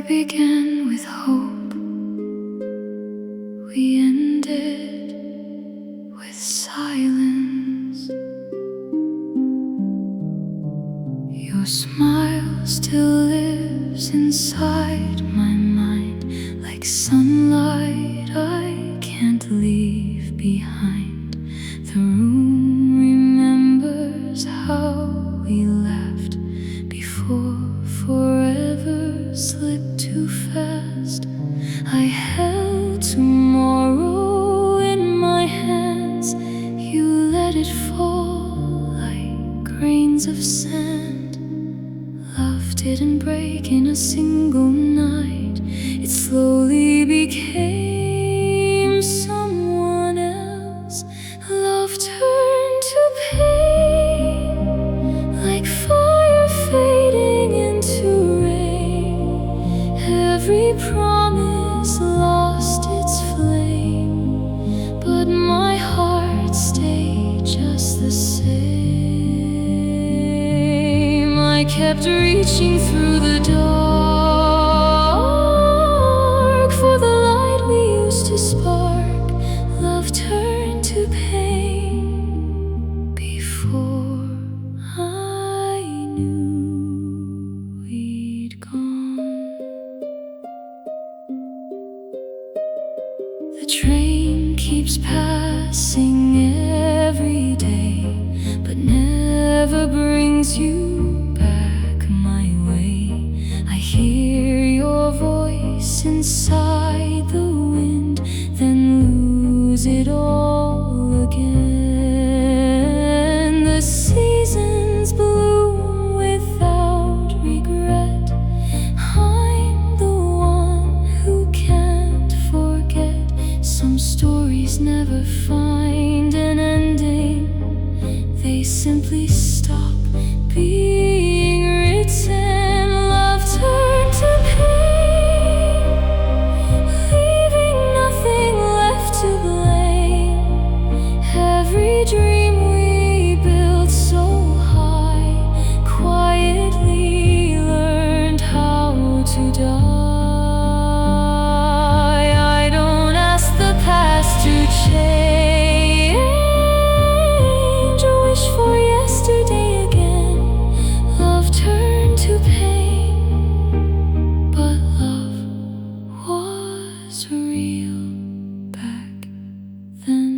We began with hope, we ended with silence. Your smile still lives inside my mind, like sunlight I can't leave behind. The room remembers how we laughed before forever slipped too fast. I held tomorrow in my hands. You let it fall like grains of sand. Love didn't break in a single night. It slowly became someone else. Love turned to pain, like fire fading into rain. Every promise lost its flame, but my heart stayed just the same. I kept reaching through the dark for the light we used to spark. Love turned to pain before I knew we'd gone. The train keeps passing every day, but never brings you back my way. I hear your voice inside the wind, then lose it all again. The seasons bloom without regret. I'm the one who can't forget. Some stories never find an ending, they simply stop being written. Love turned to pain, leaving nothing left to blame. Every dream we built so high quietly learned how to die. I don't ask the past to change or wish for yesterday again. Love turned to pain, but love was real back then.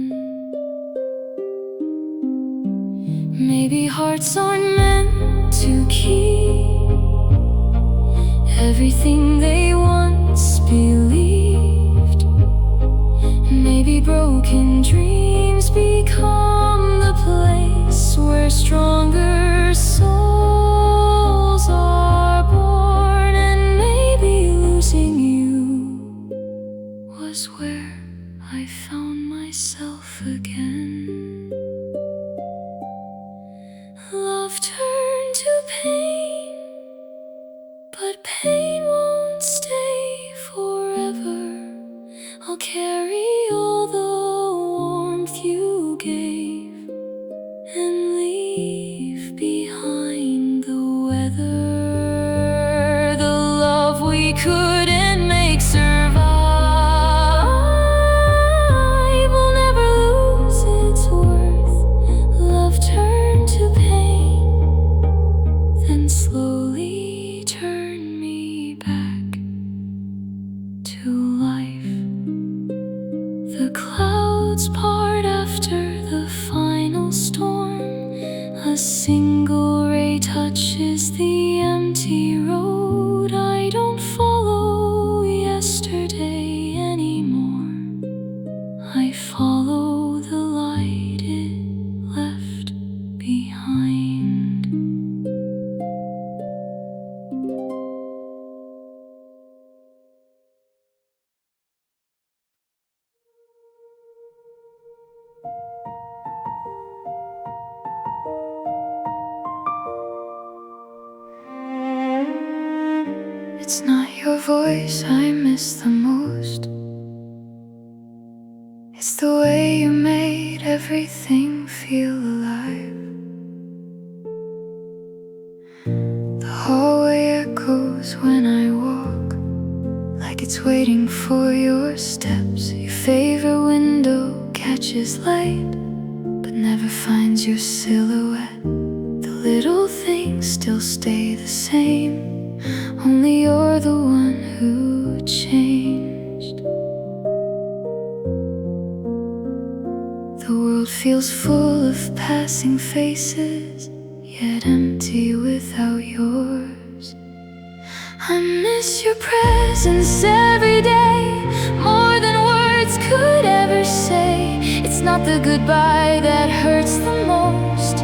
Maybe hearts aren't meant to keep everything they once believed. Maybe broken dreams become the place where stronger souls are born. And maybe losing you was where I found myself again. Love turned to pain, but pain won't stay forever. I'll carry all the warmth you gave and leave behind the weather. The love we couldn't make survive will never lose its worth. Love turned to pain, then slowly turned me back to life. The clouds part after the final storm. A single ray touches the empty road. I don't follow yesterday anymore. I follow the light it left behind. It's not your voice I miss the most. It's the way you made everything feel alive. The hallway echoes when I walk, It's waiting for your steps. Your favorite window catches light, but never finds your silhouette. The little things still stay the same, only you're the one who changed. The world feels full of passing faces, yet empty without yours. I miss your presence every day, more than words could ever say. It's not the goodbye that hurts the most,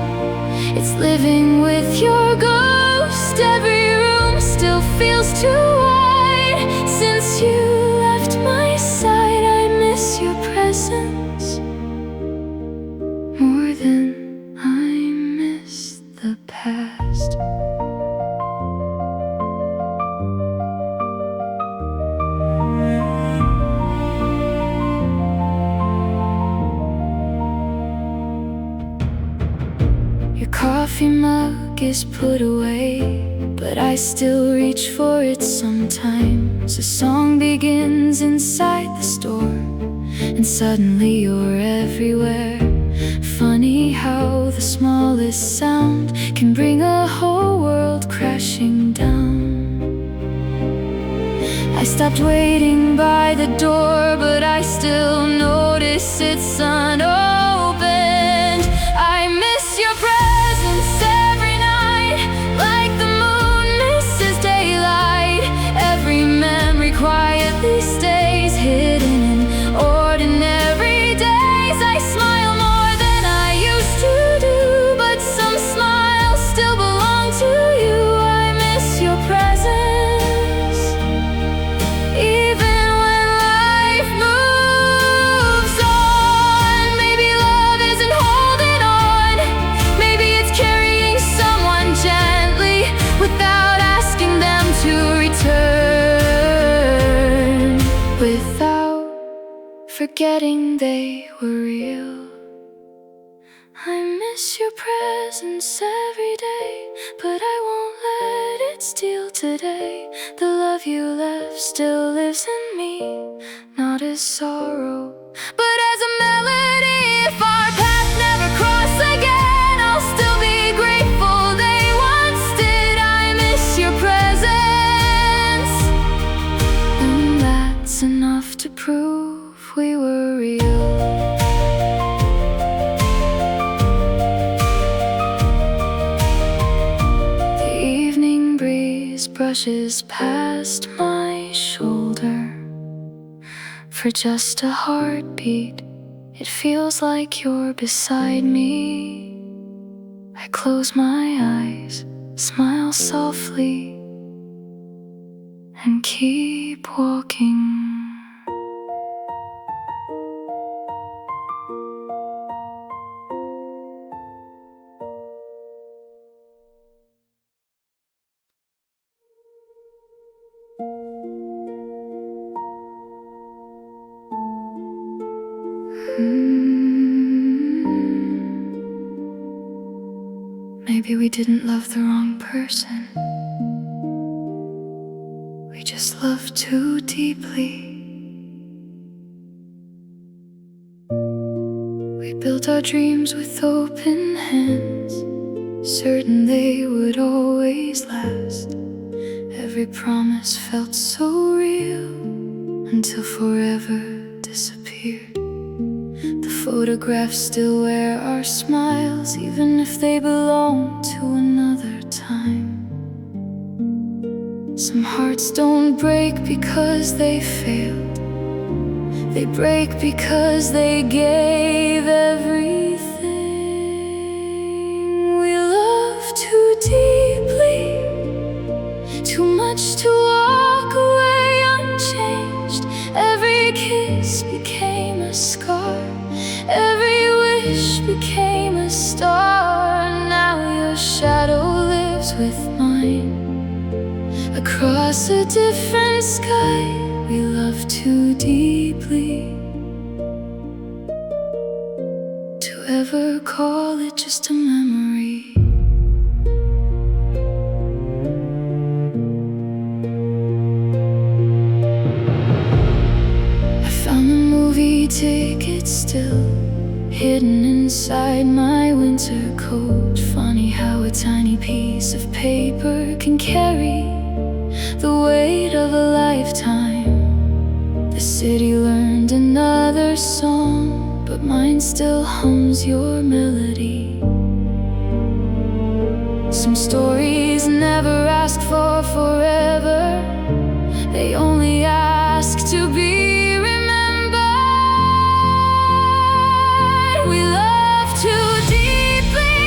it's living with your ghost. Every room still feels too wide since you left my side. I miss your presence more than I miss the past. Your coffee mug is put away, but I still reach for it sometimes. A song begins inside the store, and suddenly you're everywhere. Funny how the smallest sound can bring a whole world crashing down. I stopped waiting by the door, but I still notice it's unopened. I miss your presence every night, like the moon misses daylight. Every memory quietly stays hidden in ordinary days. I smile more than I used to do, but some smiles still belong to you. I miss your presence, even when life moves on. Maybe love isn't holding on, maybe it's carrying someone gently without asking them to return, without forgetting they were real. I miss your presence every day, but I won't let it steal today. The love you left still lives in me, not as sorrow, but as a melody. If our paths never cross again, I'll still be grateful they once did. I miss your presence, and that's enough to prove we were real. The evening breeze brushes past my shoulder. For just a heartbeat, it feels like you're beside me. I close my eyes, smile softly, and keep walking. Maybe we didn't love the wrong person, we just loved too deeply. We built our dreams with open hands, certain they would always last. Every promise felt so real until forever disappeared. The photographs still wear our smiles, even if they belong to another time. Some hearts don't break because they failed, they break because they gave everything. We love too deeply, too much to walk away unchanged. Every kiss became a scar, every wish became a star. Now your shadow lives with mine, across a different sky. We love too deeply to ever call it just a memory. ticket still hidden inside my winter coat. Funny how a tiny piece of paper can carry the weight of a lifetime. The city learned another song, but mine still hums your melody. Some stories never ask for forever, they only ask to be remembered. We love too deeply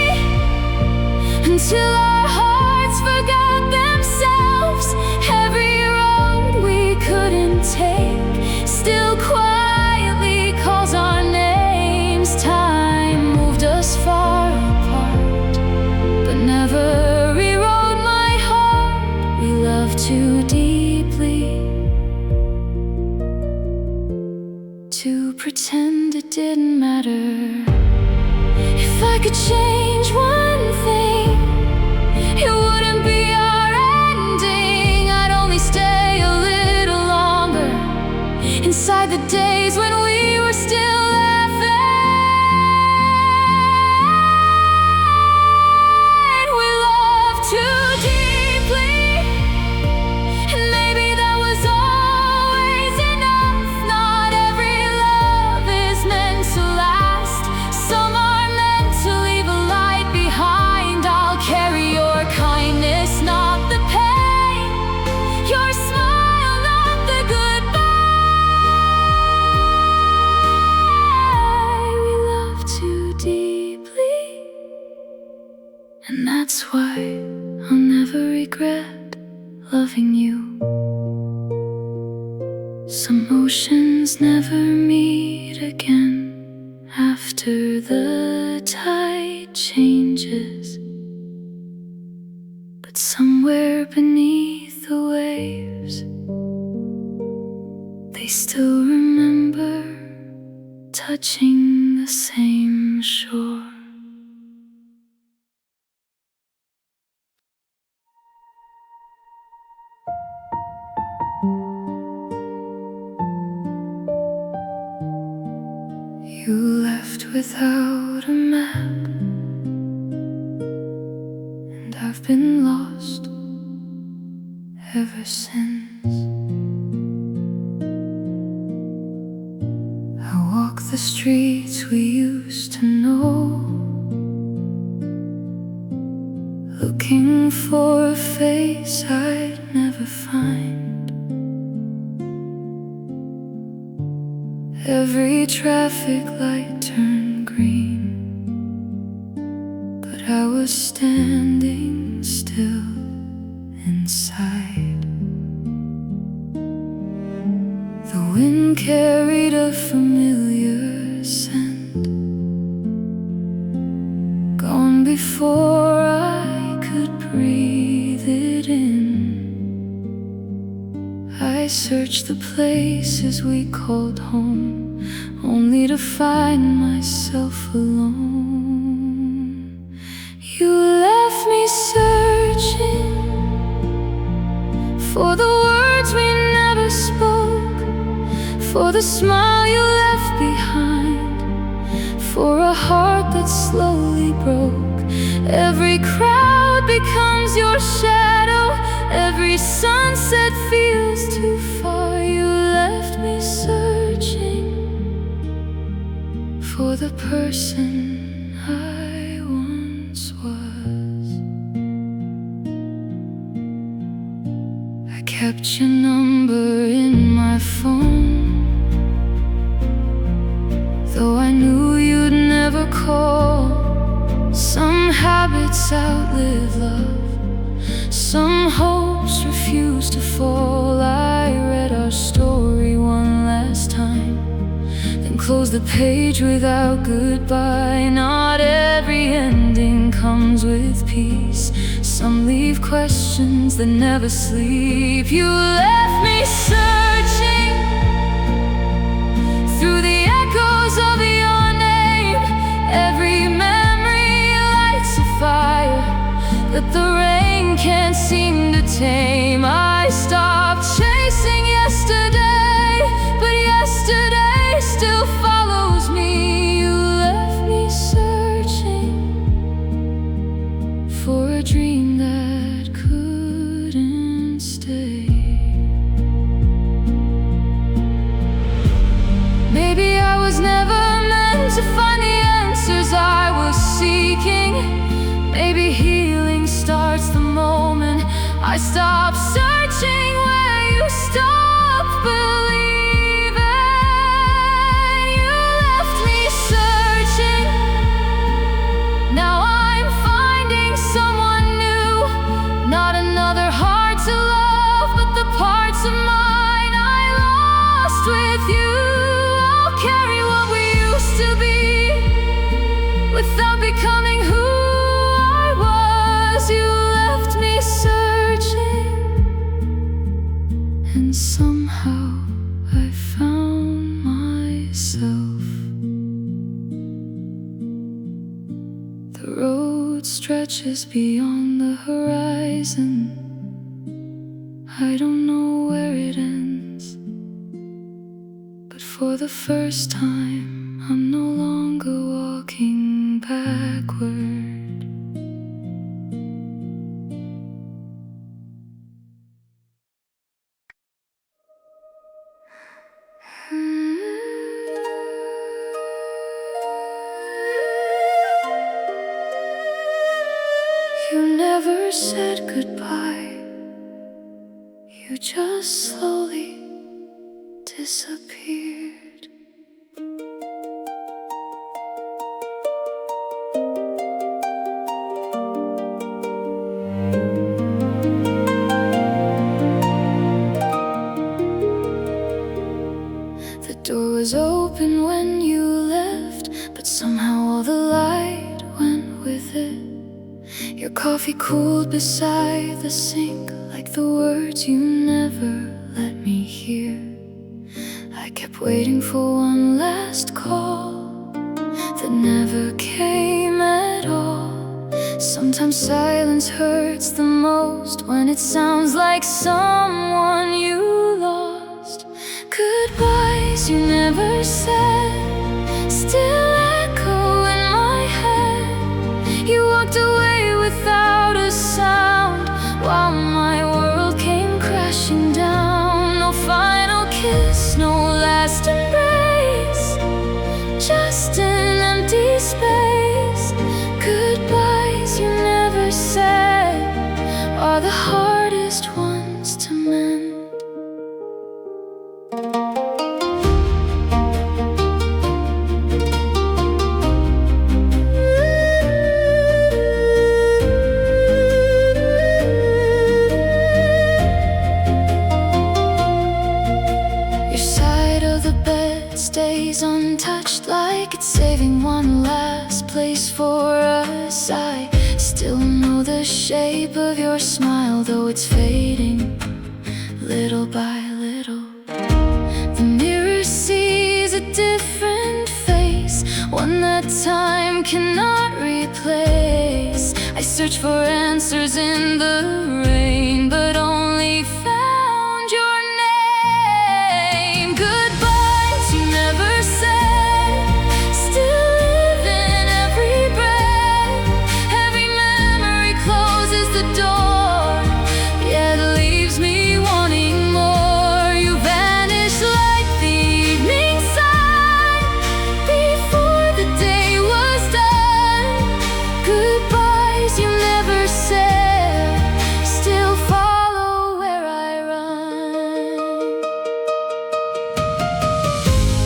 until our hearts forgot themselves. Every road we couldn't take still quietly calls our names. Time moved us far apart, but never rewrote my heart. We love too deeply to pretend it didn't matter. If I could change one thing, it wouldn't be our ending. I'd only stay a little longer inside the days when we were still laughing. We love too deeply, and maybe that was always enough. Not every love is meant to last. Some are meant to leave a light behind. I'll carry your kindness, not the pain, your smile, not the goodbye. We love too deeply, and that's why I'll never regret loving you. Some oceans never meet again after the tide changes, but somewhere beneath the waves, they still remember touching the same shore. You left without a map, and I've been lost ever since. I walk the streets we used to know, looking for a face I'd never find. Every traffic light turned green, but I was standing still inside. The wind carried a familiar scent, gone before I could breathe it in. I searched the places we called home, only to find myself alone. You left me searching for the words we never spoke, for the smile you left behind, for a heart that slowly broke. Every crowd becomes your shadow, every sunset feels too far. You left me searching for the person I once was. I kept your number in my phone, though I knew you'd never call. Some habits outlive love, some hopes refuse to fall. I read our story one last time, then closed the page without goodbye. Not every ending comes with peace, some leave questions that never sleep. You left me searching through the echoes of your name. Every memory lights a fire that the rain can't seem to tame. I stopped chasing yesterday, but yesterday still speaking. Maybe healing starts the moment I stop searching where you stop believing. You left me searching. Now I'm finding someone new. Not another heart to love, but the parts of mine I lost with you. I'll carry what we used to be without becoming who I was. You left me searching, and somehow I found myself. The road stretches beyond the horizon. I don't know where it ends, but for the first time I'm no longer walking backward. You never said goodbye. You just slowly disappeared. The door was open when you left, but somehow all the light went with it. Your coffee cooled beside the sink, like the words you never let me hear. I kept waiting for one last call that never came at all. Sometimes silence hurts the most when it sounds like someone you lost. Goodbyes you never said still echo in my head. You walked away without a sound while my world came crashing down. No final kiss, no last embrace, just an empty space. Goodbyes you never said are the hardest ones to mend. Stays untouched, like it's saving one last place for us. I still know the shape of your smile, though it's fading little by little. The mirror sees a different face, one that time cannot replace. I search for answers in the rain, but only found your name. Goodbyes you never said still live in every breath. Every memory closes the door, yet leaves me wanting more. You vanished like the evening sun before the day was done. Goodbyes you never said still follow where I run.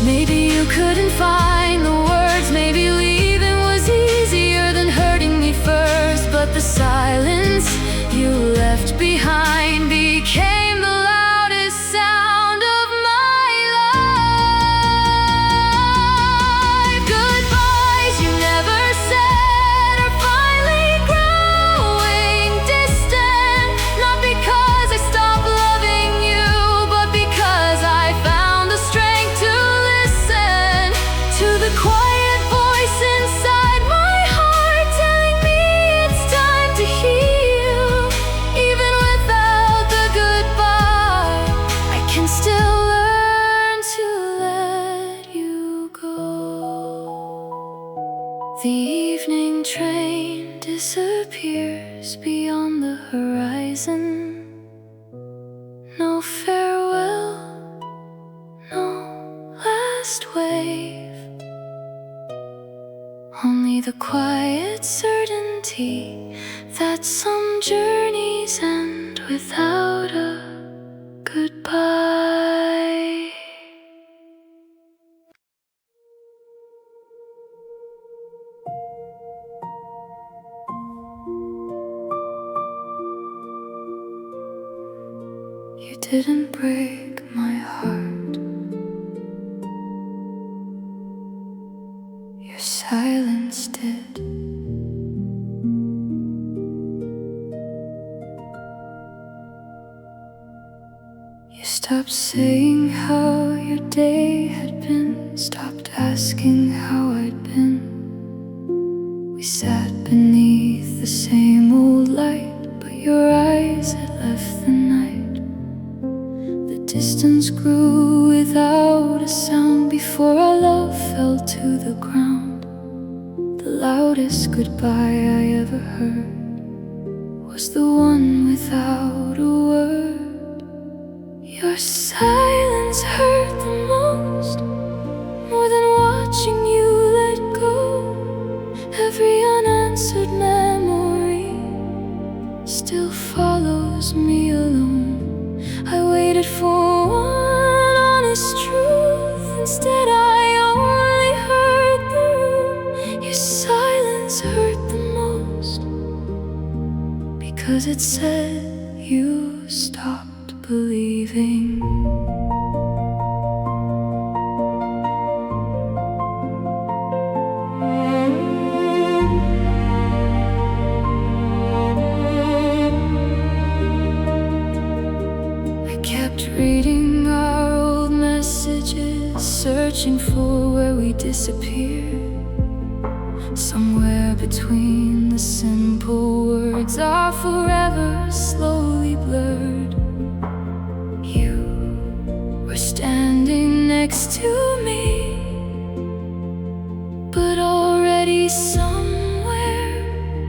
Maybe you couldn't find the words, maybe leaving was easier than hurting me first. But the silence you left behind became the loudest sound of my life. Goodbyes you never said are finally growing distant. Not because I stopped loving you, but because I found the strength to listen to the quiet voice inside my heart, telling me it's time to heal. Even without the goodbye, I can still learn to let you go. The evening train disappears beyond the horizon. No farewell, no last wave, only the quiet certainty that some journeys end without a goodbye. You didn't break my heart. Your silence did. You stopped saying how your day had been, stopped asking how I'd been. We sat beneath the same old light, but your eyes had left the night. The distance grew without a sound before our love fell to the ground. The loudest goodbye I ever heard was the one without a word. Your silence hurt the most, more than watching you let go. Every unanswered memory still follows me alone. I waited for one honest truth, instead I only heard the room. Your silence hurt the most, because it said you stopped believing. Reading our old messages, searching for where we disappeared. Somewhere between the simple words, our forever slowly blurred. You were standing next to me, but already somewhere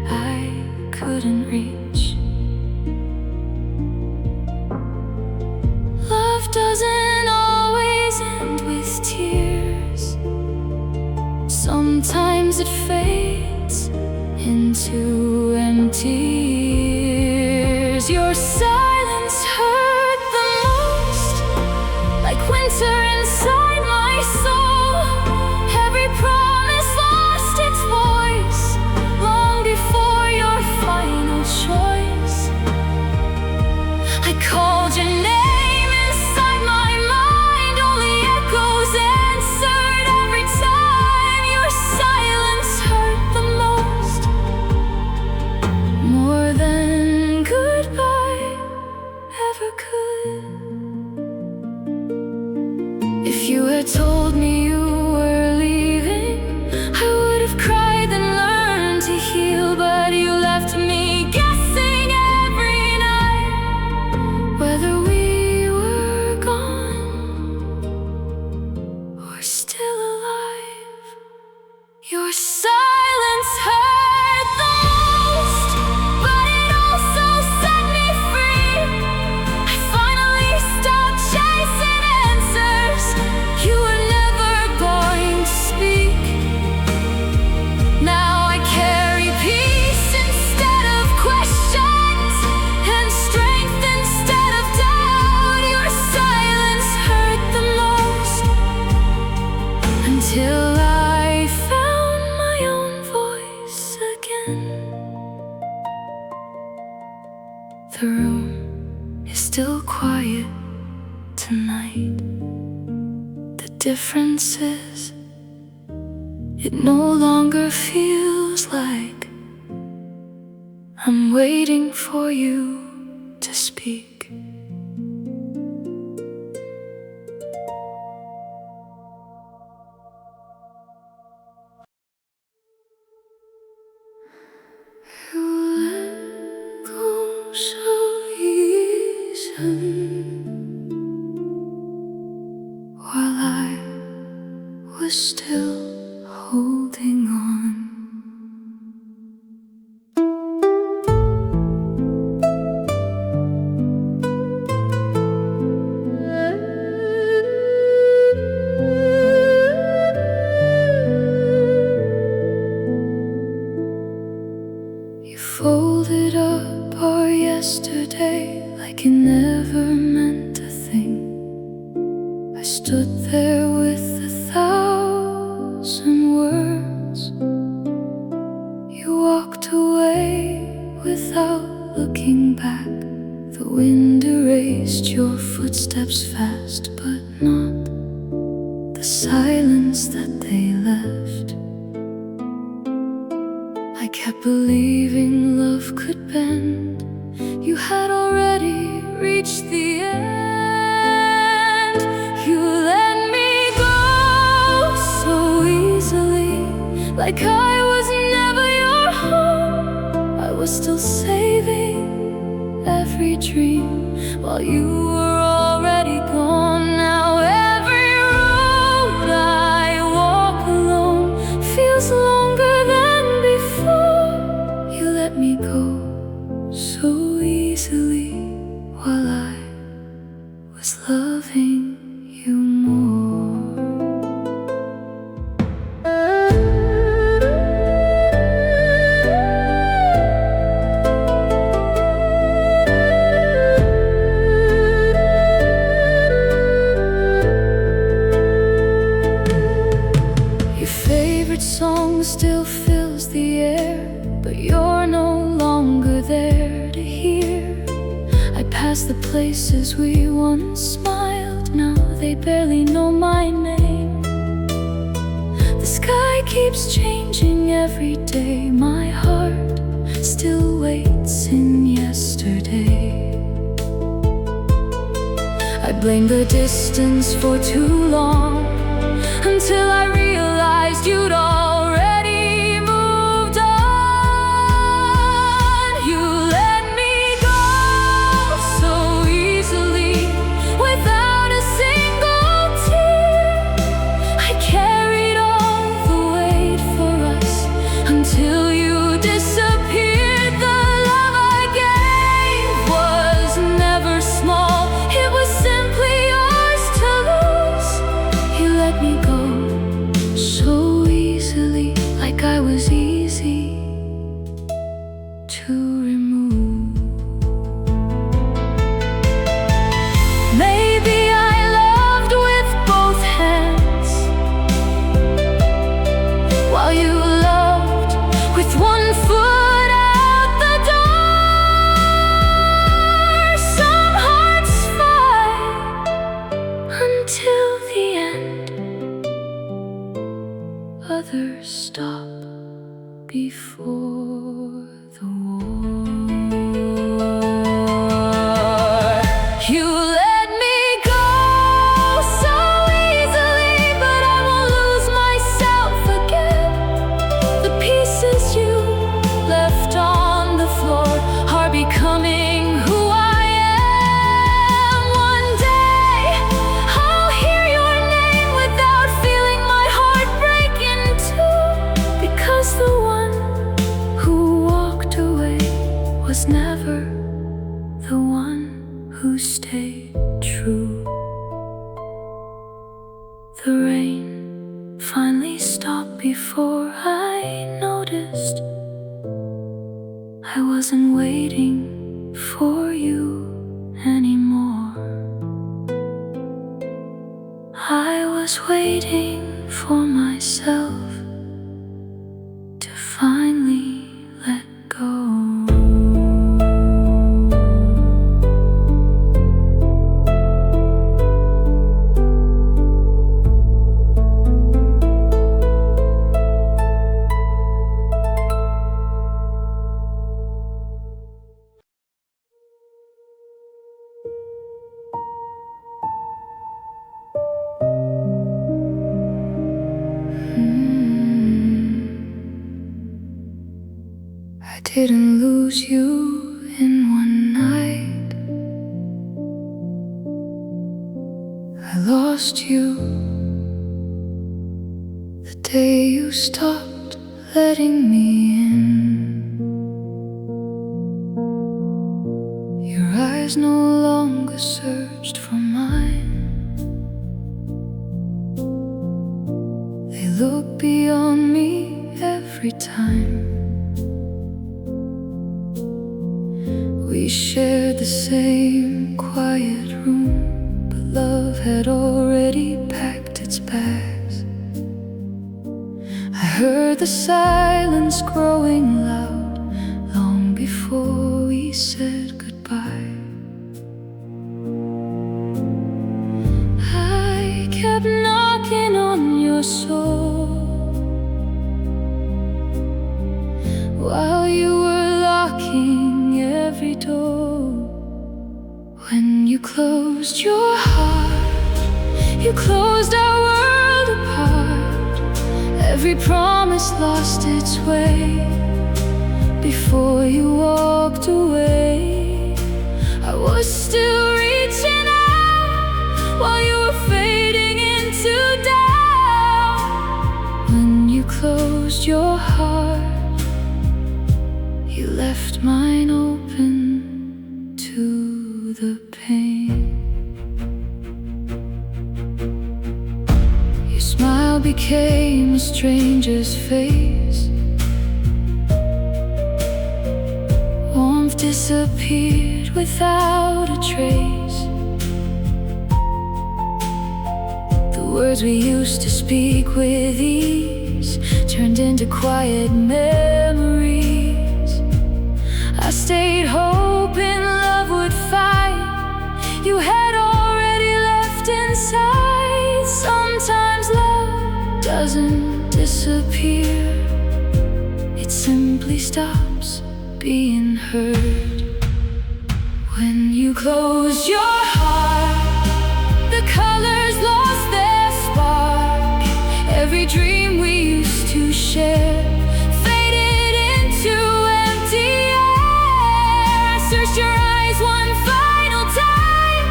I couldn't reach. Doesn't always end with tears. Sometimes it fades into empty years. Your silence hurt the most, like winter inside my soul. Every promise lost its voice long before your final choice. I called your name. If you had told me you were leaving, I would have cried and learned to heal. But you left me guessing every night whether we were gone or still alive. Your silence hurt the most, but it also set me free. I finally stopped chasing answers you were never going to speak. Now I carry peace instead of questions, and strength instead of doubt. Your silence hurt the most, until I found my own voice again. The room is still quiet tonight. The difference is, it no longer feels like I'm waiting for you to speak. You let go so easily, while I was still holding on. never meant a thing. I stood there with 1,000 words. You walked away without looking back. The wind erased your footsteps fast, but not the silence that they left. I kept believing love could bend. You had already reached the end. You let me go so easily, like I was never your home. I was still saving every dream while you were already gone. Now every road I walk alone feels longer than before. You let me go so easily while I was loving you more. Your favorite song still fills the air, but you're no longer there to hear. I pass the places we once smiled, now they barely know my name. The sky keeps changing every day, my heart still waits in yesterday. I blamed the distance for too long, until I realized you'd already moved on. You let me go so easily, without a single tear. I carried all the weight for us until you disappeared. The love I gave was never small, it was simply yours to lose. You let me go so easily, like I was easy to remove. Maybe I loved with both hands, while you loved with one foot out the door. Some hearts fight until the end, others stop before the war. You let me go so easily, but I won't lose myself again. The pieces you left on the floor are becoming who I am. One day I'll hear your name without feeling my heart break in two, because the one who walked away was never the one who stayed true. The rain finally stopped before I noticed I wasn't waiting for you anymore. I was waiting for myself to finally let go. I didn't lose you in one night. I lost you the day you stopped letting me in. Your eyes no longer searched for mine. They look beyond me every time. We shared the same the silence growing loud long before we said goodbye. I kept knocking on your soul while you were locking every door. When you closed your heart, you closed our world apart. Every promise lost its way before you walked away. I was still reaching out while you were fading into doubt. When you closed your heart, you left mine open to the pain. Your smile became a stranger's face. Warmth disappeared without a trace. The words we used to speak with ease turned into quiet memories. I stayed hoping love would fight. You had already left inside. Sometimes love doesn't disappear, it simply stops being heard. When you close your heart, the colors lost their spark. Every dream we used to share faded into empty air. I searched your eyes one final time,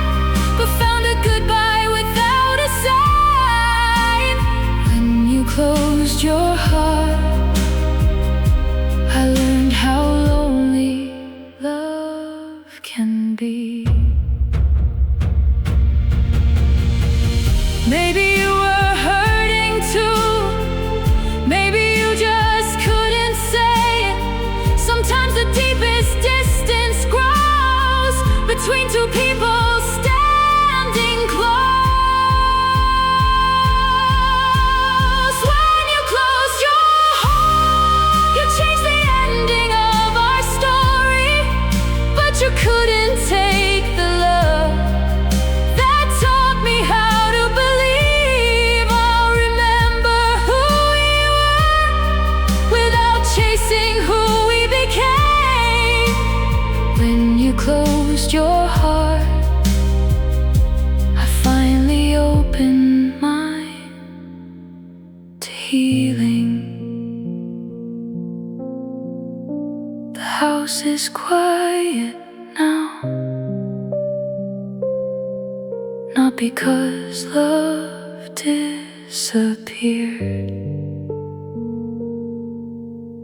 but found a goodbye without a sign. When you closed your heart, I learned how lonely love can be. Maybe you were hurting too. Maybe you just couldn't say it. Sometimes the deepest distance grows between two people standing close. When you closed your heart, you changed the ending of our story, but you couldn't take the love that taught me how to believe. I'll remember who we were without chasing who we became. When you closed your heart, I finally opened mine to healing. The house is quiet now, not because love disappeared,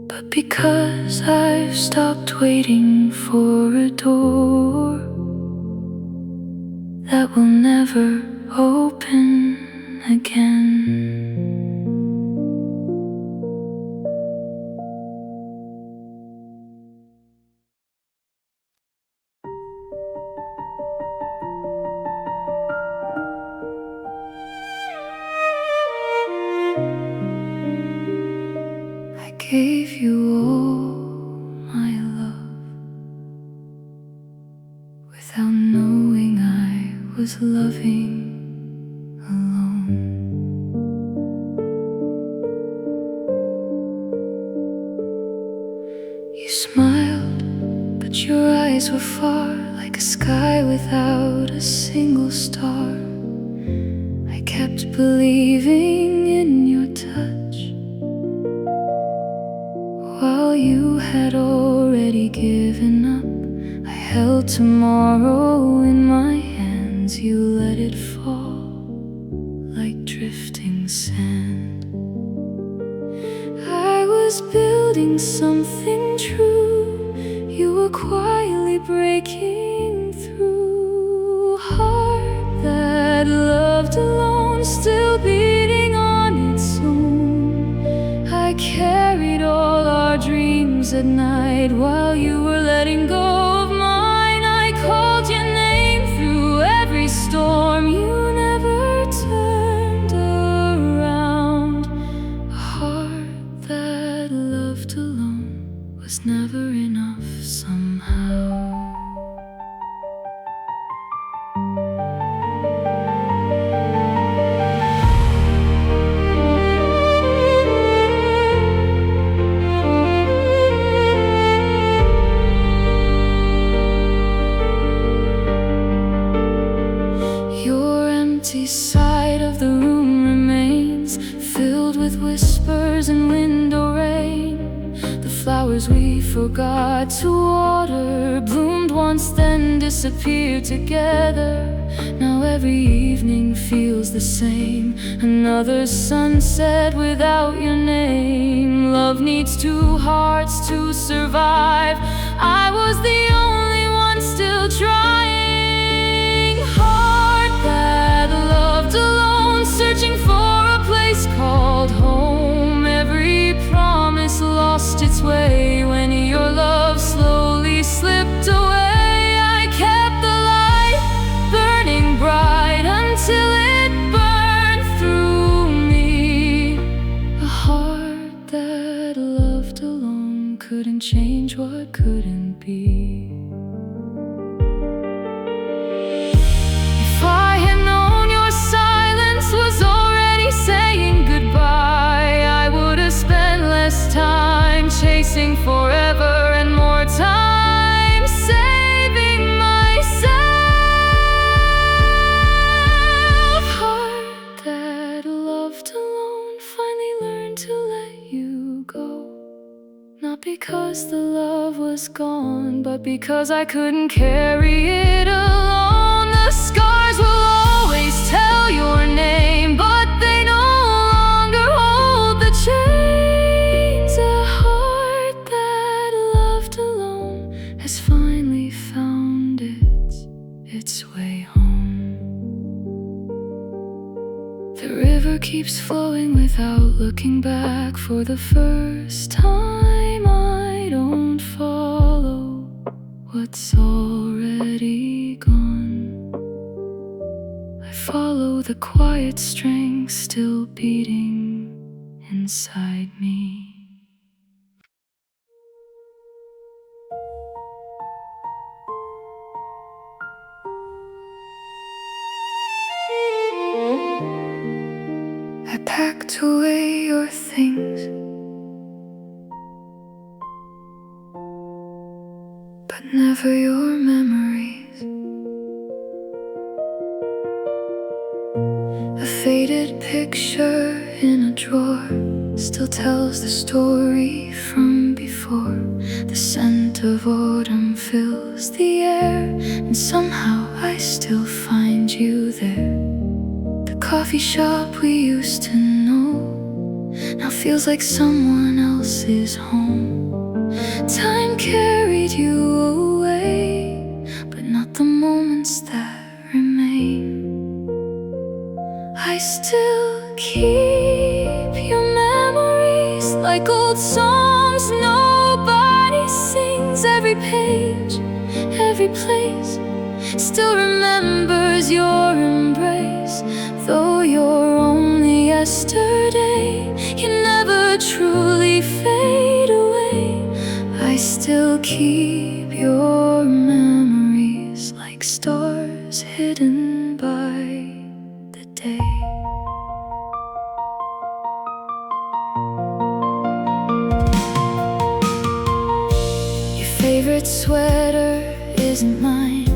but because I've stopped waiting for a door that will never open again. I gave you all my love without knowing I was loving alone. You smiled, but your eyes were far, like a sky without a single star. I kept believing in your touch while you had already given up. I held tomorrow in my hands. You let it fall like drifting sand. I was building something true. You were quietly breaking through. Heart that loved alone, still beating on its own. I carried all our dreams at night while you were letting go of mine. I called your name through every storm. You never turned around. A heart that empty side of the room remains, filled with whispers and window rain. The flowers we forgot to water bloomed once, then disappeared together. Now every evening feels the same, another sunset without your name. Love needs two hearts to survive. I was the only one still trying. Heart that loved alone, searching for a place called home. Every promise lost its way when your love slowly slipped away. I kept the light burning bright until it burned through me. A heart that loved alone couldn't change what couldn't be. If I had known your silence was already saying goodbye, I would have spent less time chasing forever and more time saving myself. Heart that loved alone finally learned to let you go. Not because the love was gone, but because I couldn't carry it alone. The scars will always tell your name, but they no longer hold the chains. A heart that loved alone has finally found its way home. The river keeps flowing without looking back. For the first time I don't follow what's already gone. I follow the quiet strength still beating inside me. I packed away your things, but never your memories. A faded picture in a drawer still tells the story from before. The scent of autumn fills the air, and somehow I still find you there. The coffee shop we used to know now feels like someone else's home. Time carried you away, but not the moments that remain. I still keep your memories like old songs nobody sings. Every page, every place still remembers your embrace. Though you're only yesterday, you never truly fade away. I still keep your memories like stars hidden by the day. Your favorite sweater isn't mine,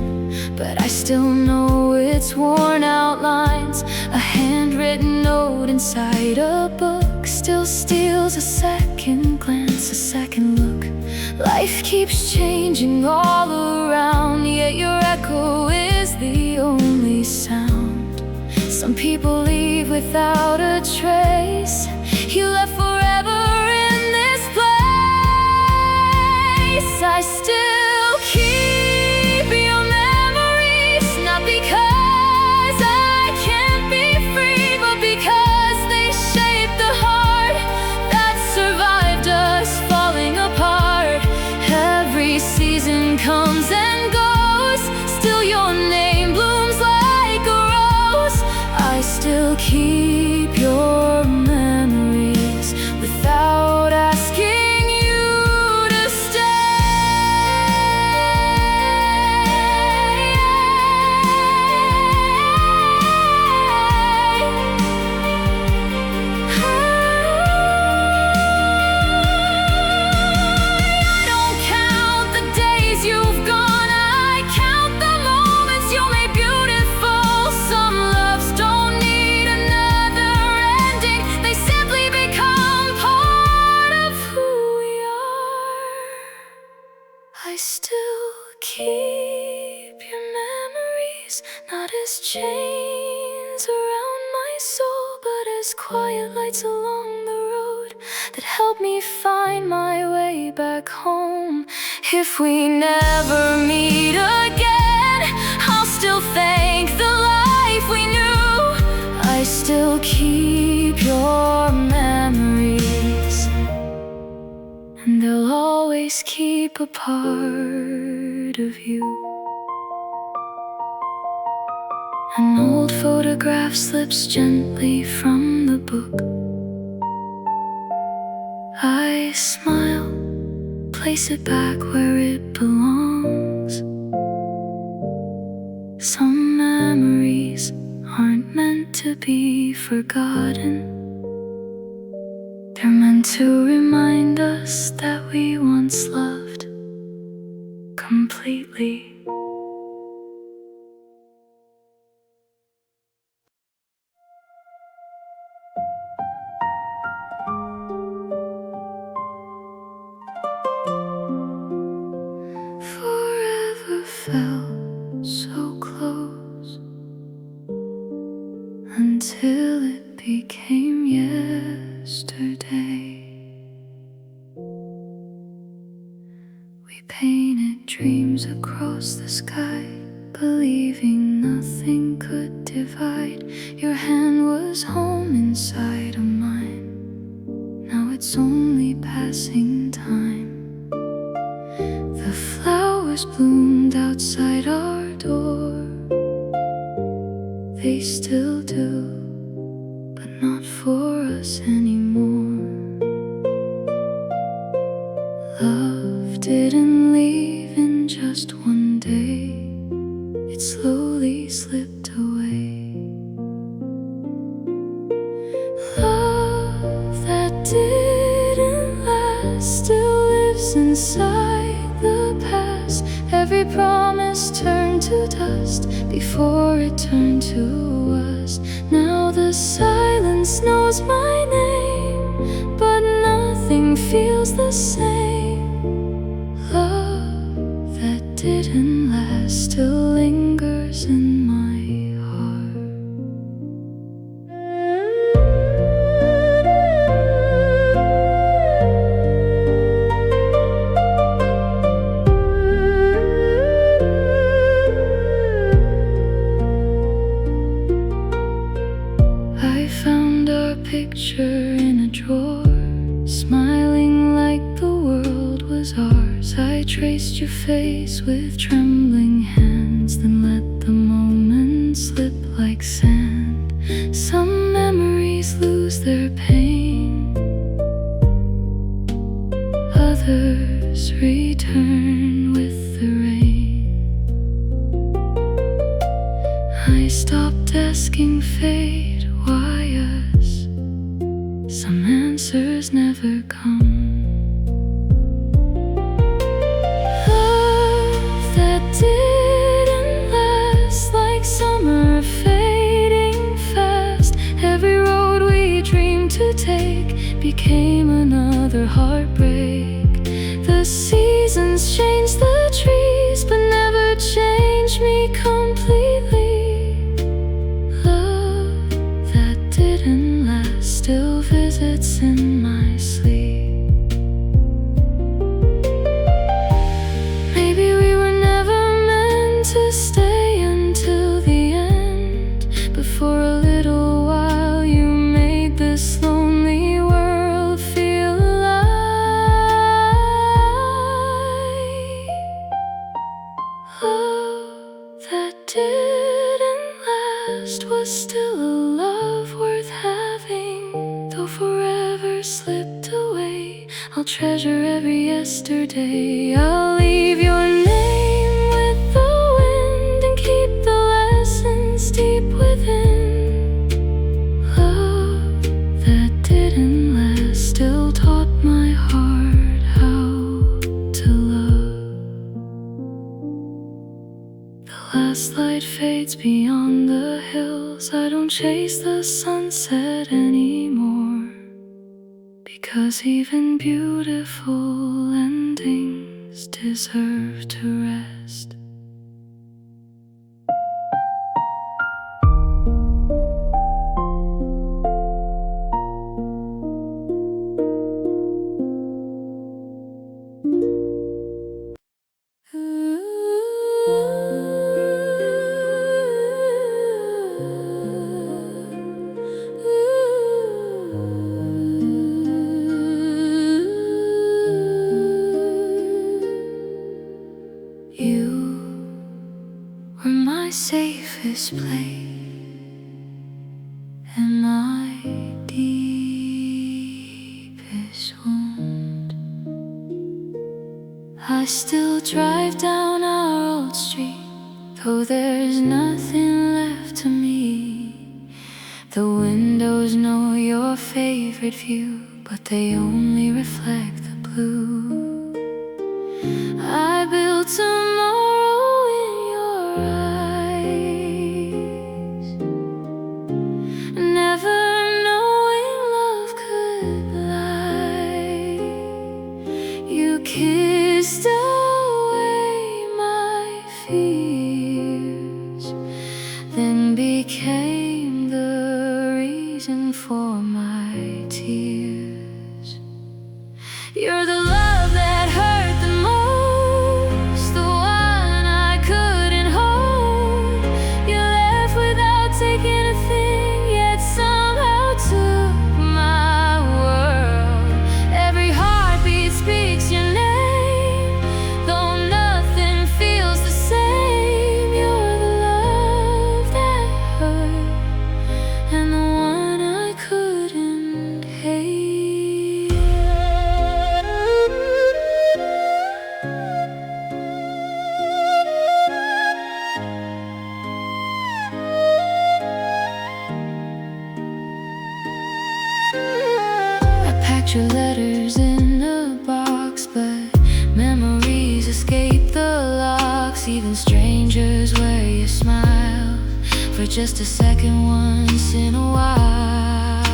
but I still know its worn out lines. A handwritten note inside a book still steals a second glance, a second look. Life keeps changing all around, yet your echo is the only sound. Some people leave without a trace. You left forever in this place. I still keep your memories, not because I can't be free, but because they shaped the heart that survived us falling apart. Every season comes and goes, still your name blooms like a rose. I still keep your memories lips, not as chains around my soul, but as quiet lights along the road that help me find my way back home. If we never meet again, I'll still thank the life we knew. I still keep your memories, and they'll always keep a part of you. An old photograph slips gently from the book. I smile, place it back where it belongs. Some memories aren't meant to be forgotten. They're meant to remind us that we once loved completely. Forever felt so close until it became yesterday. We painted dreams across the sky, believing nothing could divide. Your hand was home inside of mine. Now it's only passing time. The flowers bloomed outside our door. They still do, but not for us anymore. Love didn't leave in just one day. It slowly slipped away. Love that didn't last still lives inside the past. Every promise turned to dust before it turned to us. Now the silence knows my name, but nothing feels the same. Love that didn't last still lingers in my heart. I found our picture in a drawer, smiling like the world was ours. I traced your face with trembling hands, then let the moment slip like sand. Some memories lose their pain, others return with the rain. I stopped asking fate, why us? Some answers never come. Love that didn't last, like summer fading fast. Every road we dreamed to take became another heartbreak. The seasons changed the trees, but never changed me completely. Love that didn't last still visits in my sleep. Maybe we were never meant to stay until the end, but for a little while you made this lonely world feel alive. Love that didn't last was still a love worth having. Though forever slipped away, I'll treasure every yesterday. I'll leave your name with the wind and keep the lessons deep within. Love that didn't last still taught my heart how to love. The last light fades beyond the hills. I don't chase the sunset anymore, because even beautiful endings deserve to rest. and my deepest wound. I still drive down our old street, though there's nothing left to me. The windows know your favorite view, but they only reflect the blue. I built tomorrow in your eyes, never knowing love could lie. You kissed away my fears, then became the reason for my tears. You're the love that hurt the most, the one I couldn't hold. You left without taking a thing, yet somehow took my world. Every heartbeat speaks your name, though nothing feels the same. You're the love that hurt, and the one I couldn't hate. I packed your letters in a box, but memories escape the locks. Even strangers wear your smile for just a second once in a while.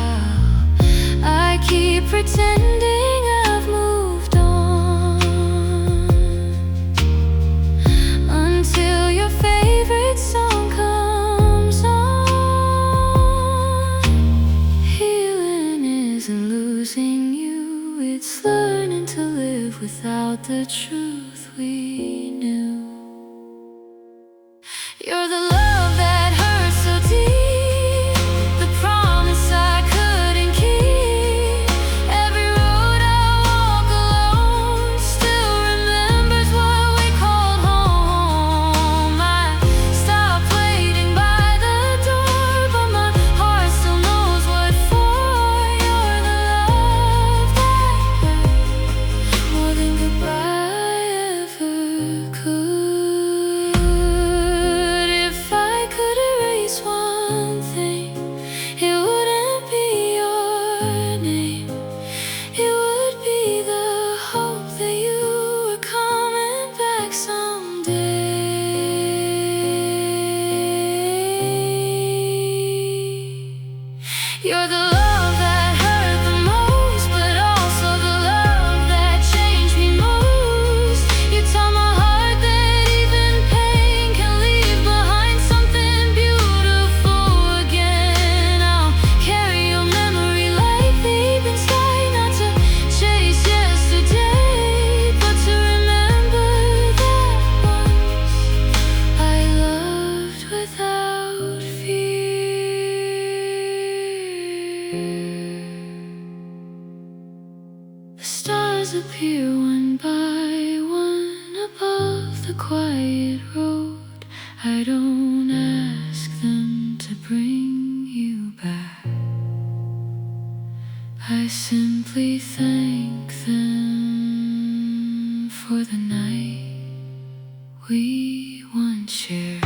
I keep pretending I've moved on, until your favorite song comes on. Healing isn't losing you, it's learning to live without the truth we knew. You're the love that hurts so deep, the promise I couldn't keep. Every road I walk alone still remembers what we called home. I stopped waiting by the door, but my heart still knows what for. You're the love that hurt more than goodbye ever could. If I could erase one thing, it wouldn't be your name. It would be the hope that you were coming back someday. You're the love that hurt the most, but also the love that changed me most. You taught my heart that even pain can leave behind something beautiful again. I'll carry your memory like deep inside, not to chase yesterday, but to remember that once I loved without fear. The stars appear one by one above the quiet road. I don't ask them to bring you back, I simply thank them for the night we once shared.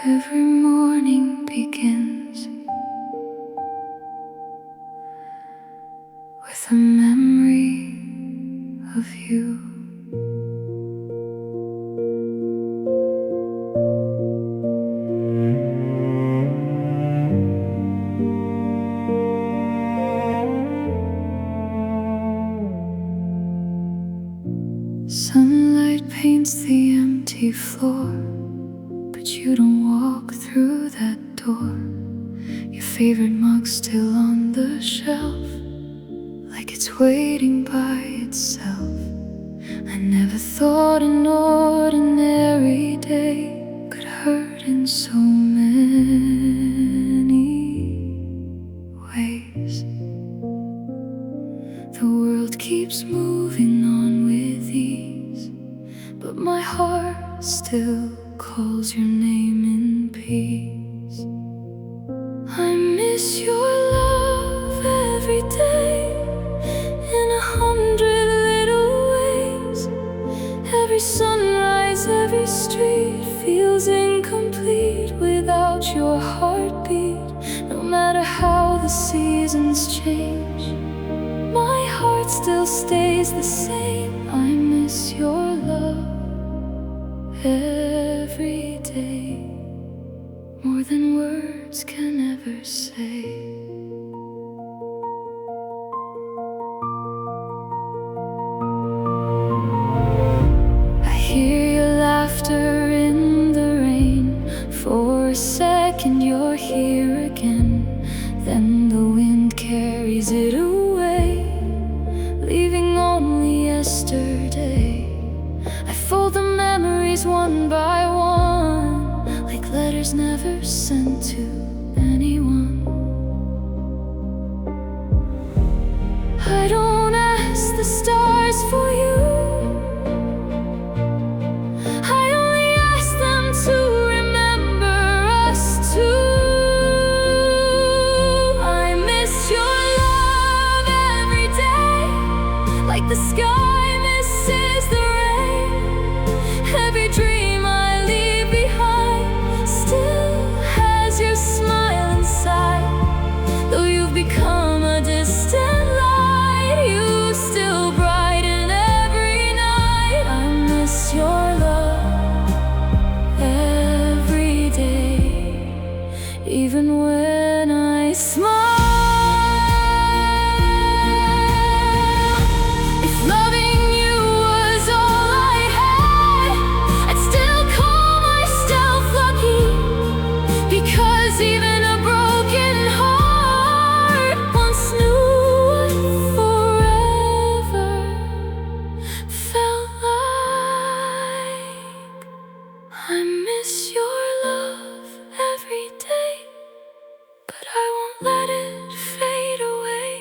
Every morning begins with a memory of you. Sunlight paints the empty floor, but you don't walk through through that door. Your favorite mug still on the shelf, like it's waiting by itself. I never thought an ordinary day could hurt in so many ways. The world keeps moving on with ease, but my heart still calls your name in peace. I miss your love every day in 100 little ways. Every sunrise, every street feels incomplete without your heartbeat. No matter how the seasons change, my heart still stays the same. I miss your love every day, more than words can ever say. I hear your laughter in the rain. For a second you're here again, then the wind carries it away, leaving only yesterday. I fold the memories one by one, like letters never sent to anyone. I don't ask the stars for you, I only ask them to remember us too. I miss your love every day, like the sky misses the rain. Every dream I leave behind still has your smile inside. Though you've become a distant light, you still brighten every night. I miss your love every day, even when I smile. If loving you was all I had, I'd still call myself lucky, because even a broken heart once knew what forever felt like. I miss your love every day, but I won't let it fade away.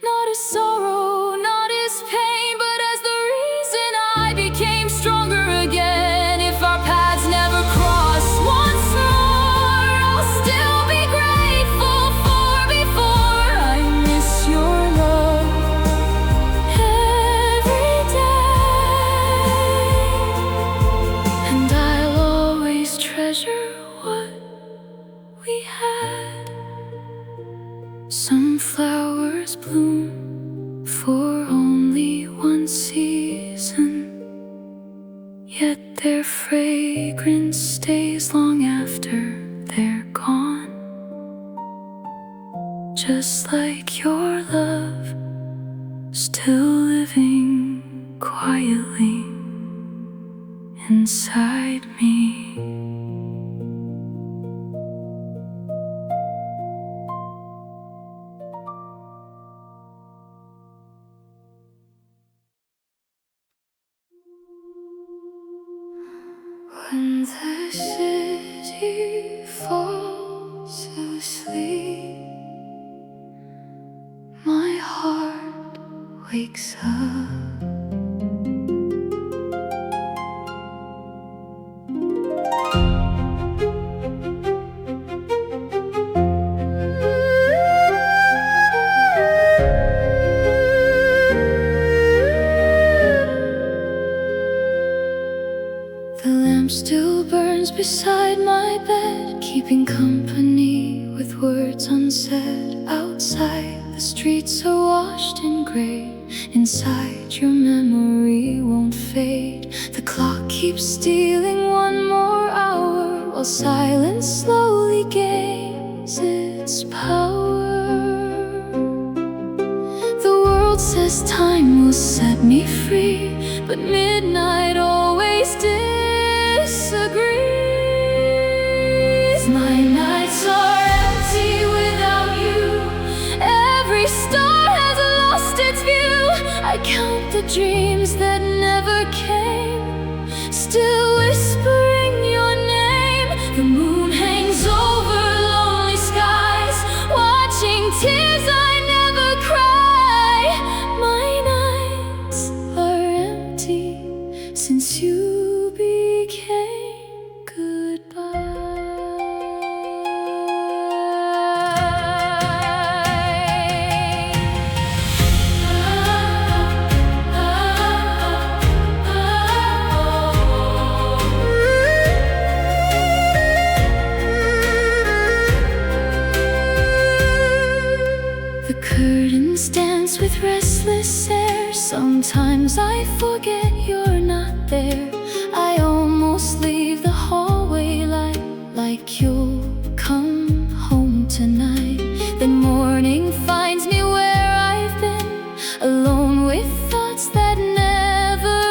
Not as sorrow, not as pain, but as the reason I became stronger again. If our paths never cross once more, I'll still be grateful for before. I miss your love every day, and I'll always treasure what we had. Some flowers bloom for only one season, yet their fragrance stays long after they're gone. Just like your love, still living quietly inside me. When the city falls asleep, my heart wakes up. The lamp still burns beside my bed, keeping company with words unsaid. Outside, the streets are washed in gray. Inside, your memory won't fade. The clock keeps stealing one more hour, while silence slowly gains its power. The world says time will set me free, but midnight always disagrees. dreams that never came, still whispering your name. The moon hangs over lonely skies, watching tears I never cry. My nights are empty since you became goodbye. The curtains dance with restless air. Sometimes I forget you're not there. I almost leave the hallway light, like you'll come home tonight. Then morning finds me where I've been, alone with thoughts that never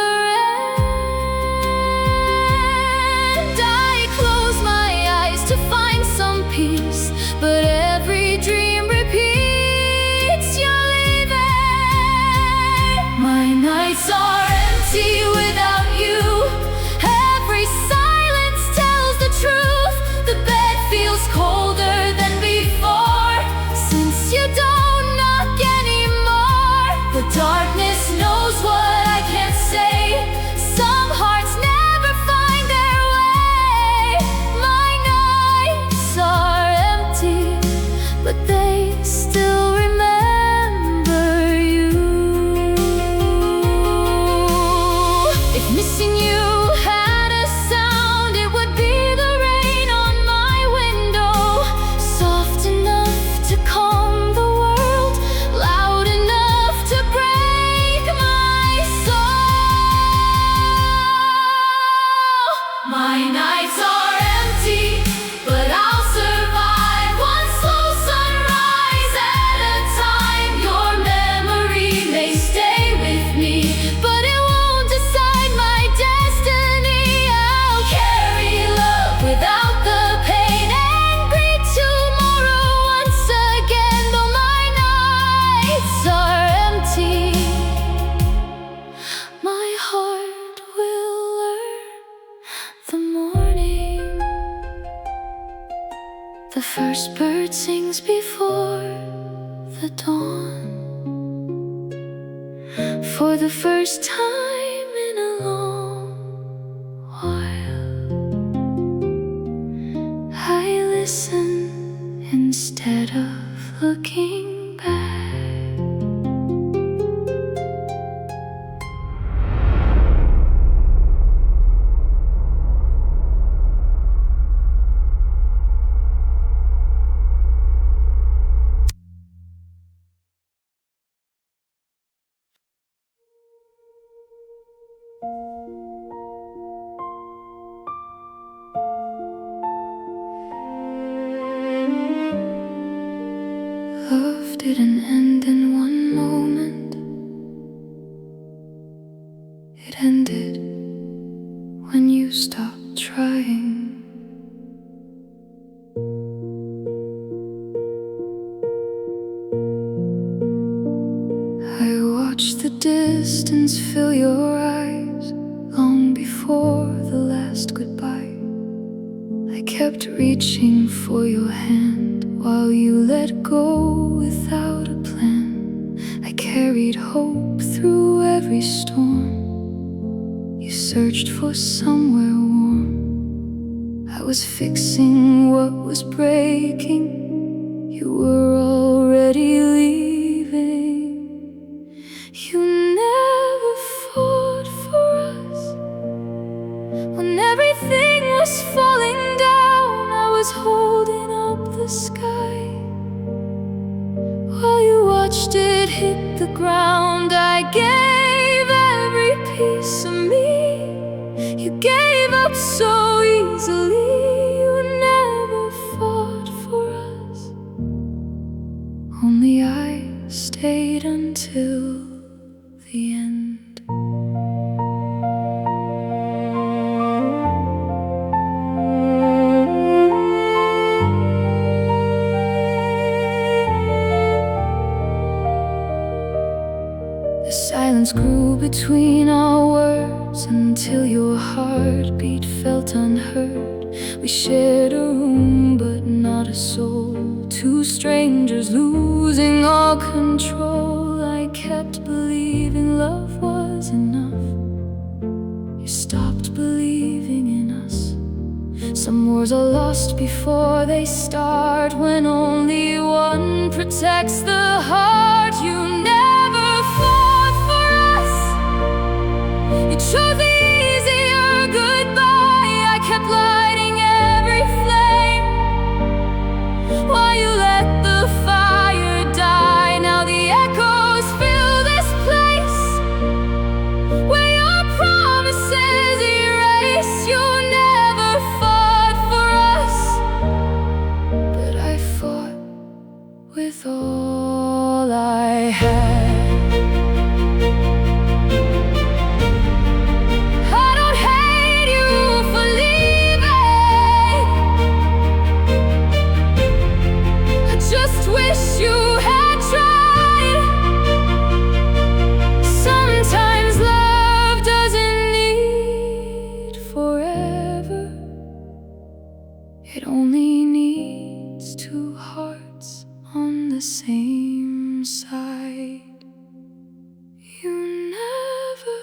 end. I close my eyes to find some peace, but every dream repeats. You're leaving. My nights are empty without you. Every silence tells the truth. The bed feels colder than before, since you don't knock anymore. The darkness knows what I can't say. Some hearts never find their way. My nights are empty, but they still remember you. If missing you had a sound, it would be the rain on my window, soft enough to calm the world, loud enough to break my soul. My nights are empty, but I'll survive one slow sunrise at a time. Your memory may stay with me, but it won't decide my destiny. I'll carry love without the pain and greet tomorrow once again. Though my nights are empty, my heart will learn the morning. The first bird sings before the dawn. For the first time in a long while, I listen instead of looking back. Love didn't end in one moment. It ended when you stopped trying. I watched the distance fill your eyes long before the last goodbye. I kept reaching for your hand while you let go without a plan. I carried hope through every storm. You searched for somewhere warm. I was fixing what was breaking. You were already leaving. You never fought for us. When everything was falling down, I was holding up the sky. While you watched it hit the ground, I gave every piece of me. You gave up so easily. You never fought for us. Only I stayed until the end. The silence grew between between our words until your heartbeat felt unheard. We shared a room but not a soul, two strangers losing all control. I kept believing love was enough. You stopped believing in us. Some wars are lost before they start, when only one protects the heart. You never fought for us. You chose the easier goodbye. I kept lighting every flame while you let the fire die. Now the echoes fill this place where your promises erase. You never fought for us, but I fought with all I had. I don't hate you for leaving. I just wish you had tried. Sometimes love doesn't need forever. It only needs two hearts on the same side. You never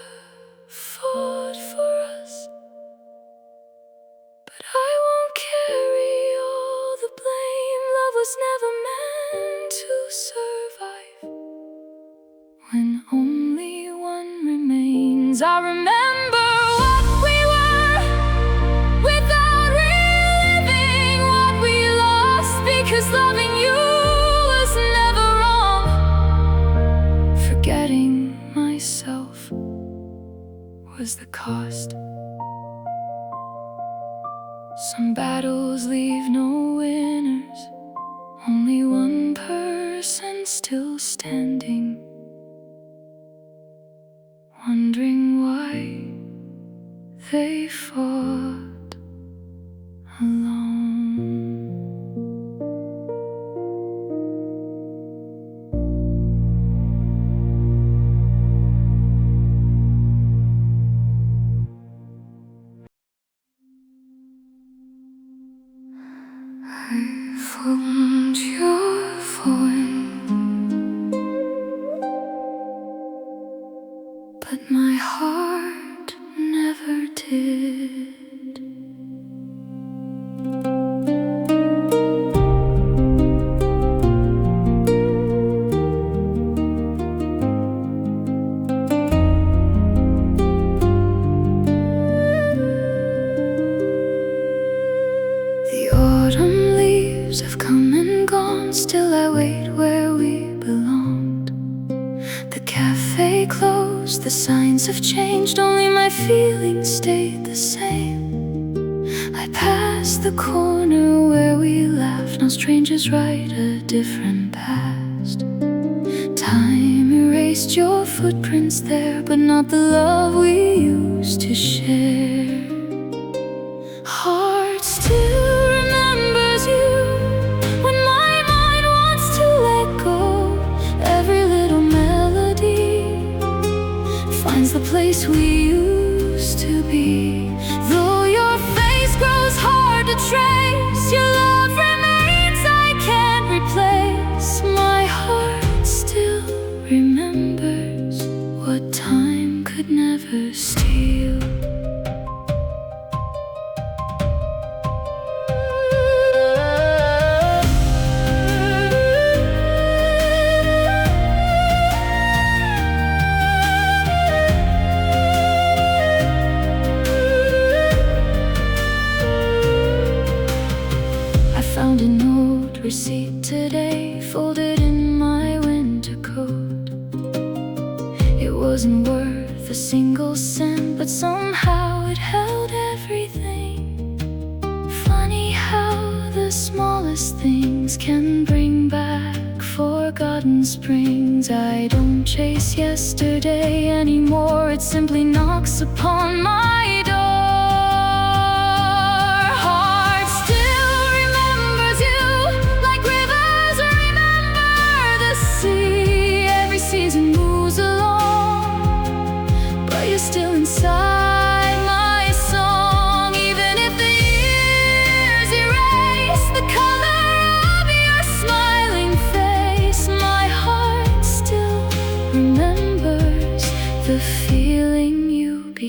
fought for us, but I won't carry all the blame. Love was never meant to survive when only one remains. I remember what we were without reliving what we lost, because loving you was never wrong. Forgetting myself was the cost. Some battles leave no winners, only one person still standing, wondering why they fought alone. I phoned your phone, but my heart never did. The autumn leaves have come and gone, still I wait where we belonged. The cafe closed, the signs have changed, only my feelings stayed the same. I passed the corner where we laughed, now strangers write a different past. Time erased your footprints there, but not the love we used to share. Heart still remembers you when my mind wants to let go. Every little melody finds the place we used to be. Though your face grows hard to trace, your love remains I can't replace. My heart still remembers what time could never steal. Found an old receipt today, folded in my winter coat. It wasn't worth a single cent, but somehow it held everything. Funny how the smallest things can bring back forgotten springs. I don't chase yesterday anymore, it simply knocks upon my door.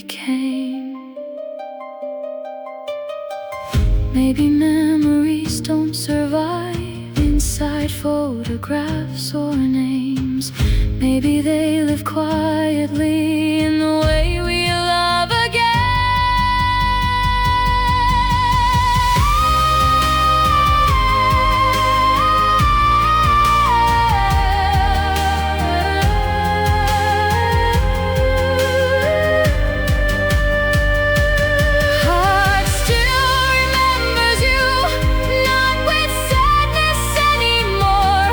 became. Maybe memories don't survive inside photographs or names. Maybe they live quietly in the way we love again. Heart still remembers you, not with sadness anymore,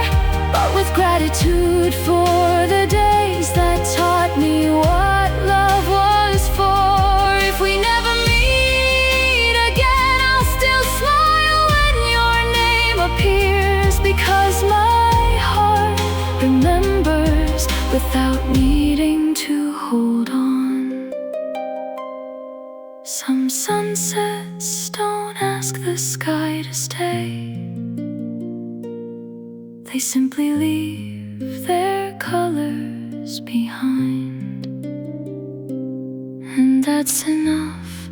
but with gratitude for the days that taught me what love was for. If we never meet again, I'll still smile when your name appears, because my heart remembers without needing to hold on. Some sunsets don't ask the sky to stay. They simply leave their colors behind, and that's enough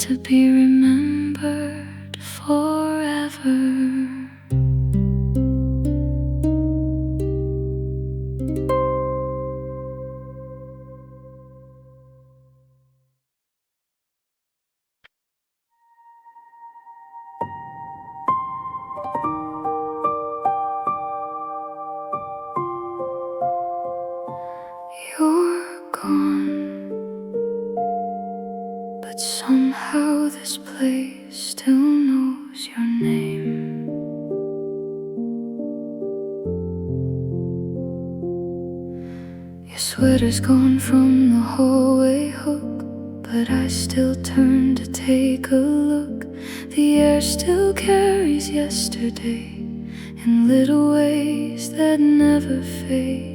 to be remembered forever. You're gone, but somehow this place still knows your name. Your sweater's gone from the hallway hook, but I still turn to take a look. The air still carries yesterday in little ways that never fade.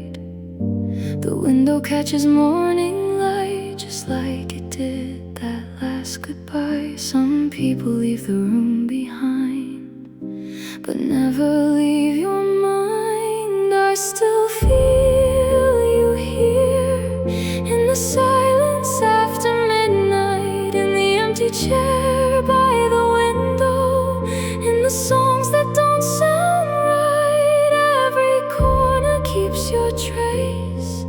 The window catches morning light just like it did that last goodbye. Some people leave the room behind, but never leave your mind. I still feel you here in the silence after midnight, in the empty chair by the window, in the songs that don't sound right. Every corner keeps your trace,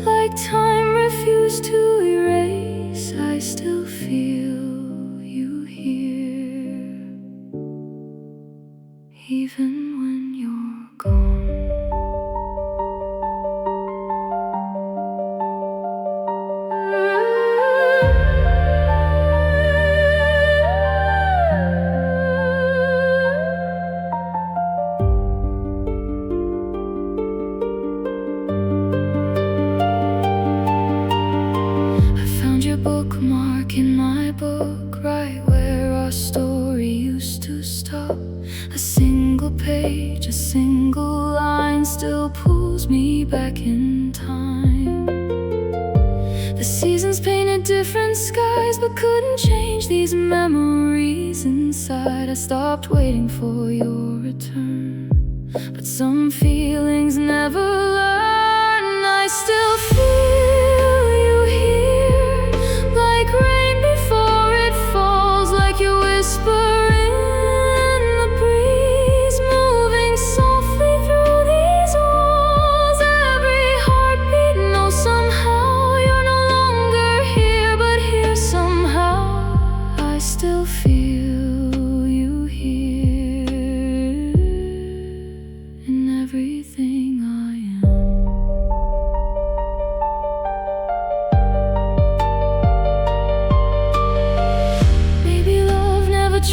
like time refused to erase. I still feel you here, even when you're gone. Bookmark in my book, right where our story used to stop. A single page, a single line still pulls me back in time. The seasons painted different skies, but couldn't change these memories inside. I stopped waiting for your return, but some feelings never learn. I still feel you here, like rain before it falls, like your whisper in the breeze, moving softly through these walls. Every heartbeat knows somehow you're no longer here, but here somehow. I still feel you here in everything I am.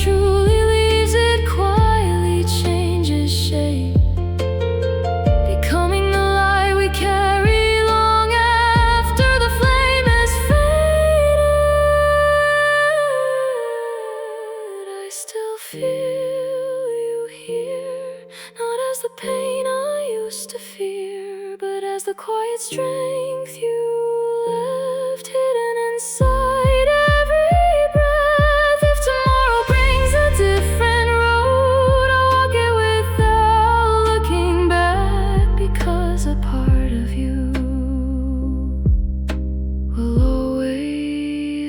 Truly leaves, it quietly changes shape, becoming the light we carry long after the flame has faded. I still feel you here, not as the pain I used to fear, but as the quiet strength you left hidden inside every breath. If tomorrow brings a different road, I'll walk it without looking back, because a part of you will always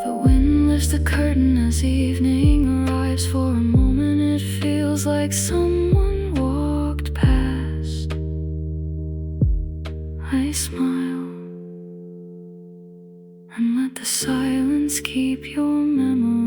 The wind lifts the curtain as evening arrives. For a moment it feels like someone walked past. I smile and let the silence keep your memory.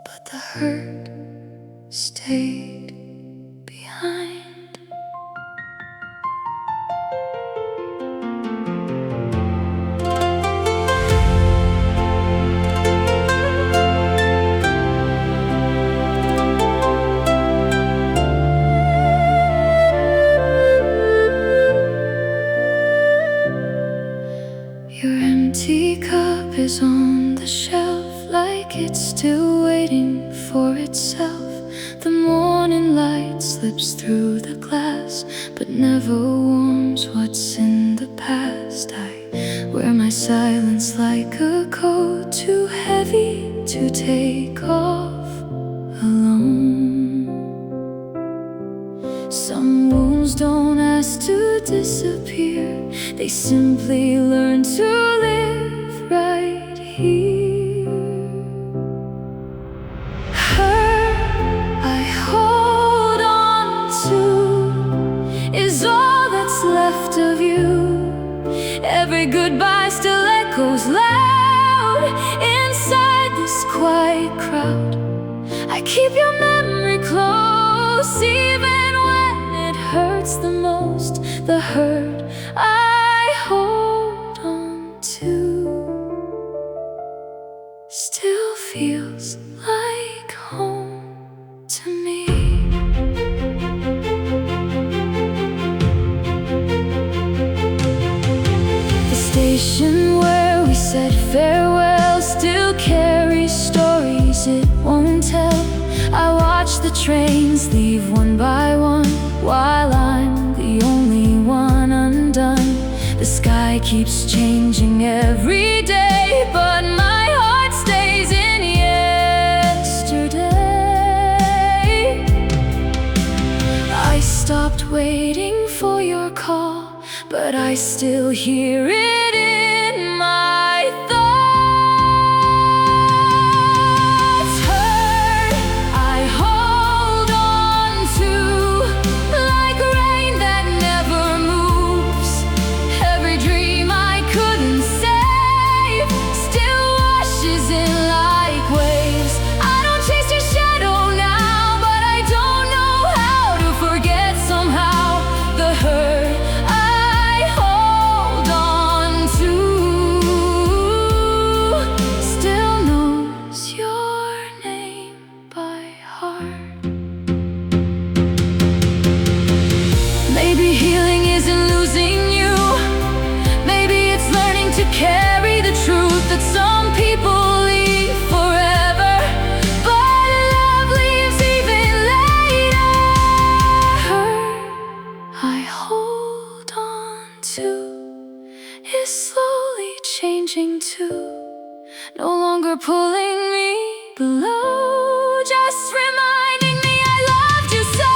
But the hurt stayed behind. Your empty cup is on the shelf, like it's still waiting for itself. The morning light slips through the glass, but never warms what's in the past. I wear my silence like a coat, too heavy to take off alone. Some wounds don't ask to disappear, they simply learn to live right here. Her I hold on to is all that's left of you. Every goodbye still echoes loud inside this quiet crowd. I keep your memory close, even when it hurts the most. The hurt I hold on to still feels like home to me. The station where we said farewell still carries stories it won't tell. I watch the trains leave one by one, while I'm the only one undone. The sky keeps changing every day, but my heart stays in yesterday. I stopped waiting for your call, but I still hear it in my thoughts. Hurt I hold on to like rain that never moves. Every dream I couldn't save still washes in like waves. I don't chase your shadow now, but I don't know how to forget somehow. The hurt I hold on to still knows your name by heart. Maybe healing isn't losing you, maybe it's learning to carry the truth that some people leave forever, but love leaves even later. Hurt I hold on to is slowly changing too, no longer pulling me below, just reminding me I loved you so.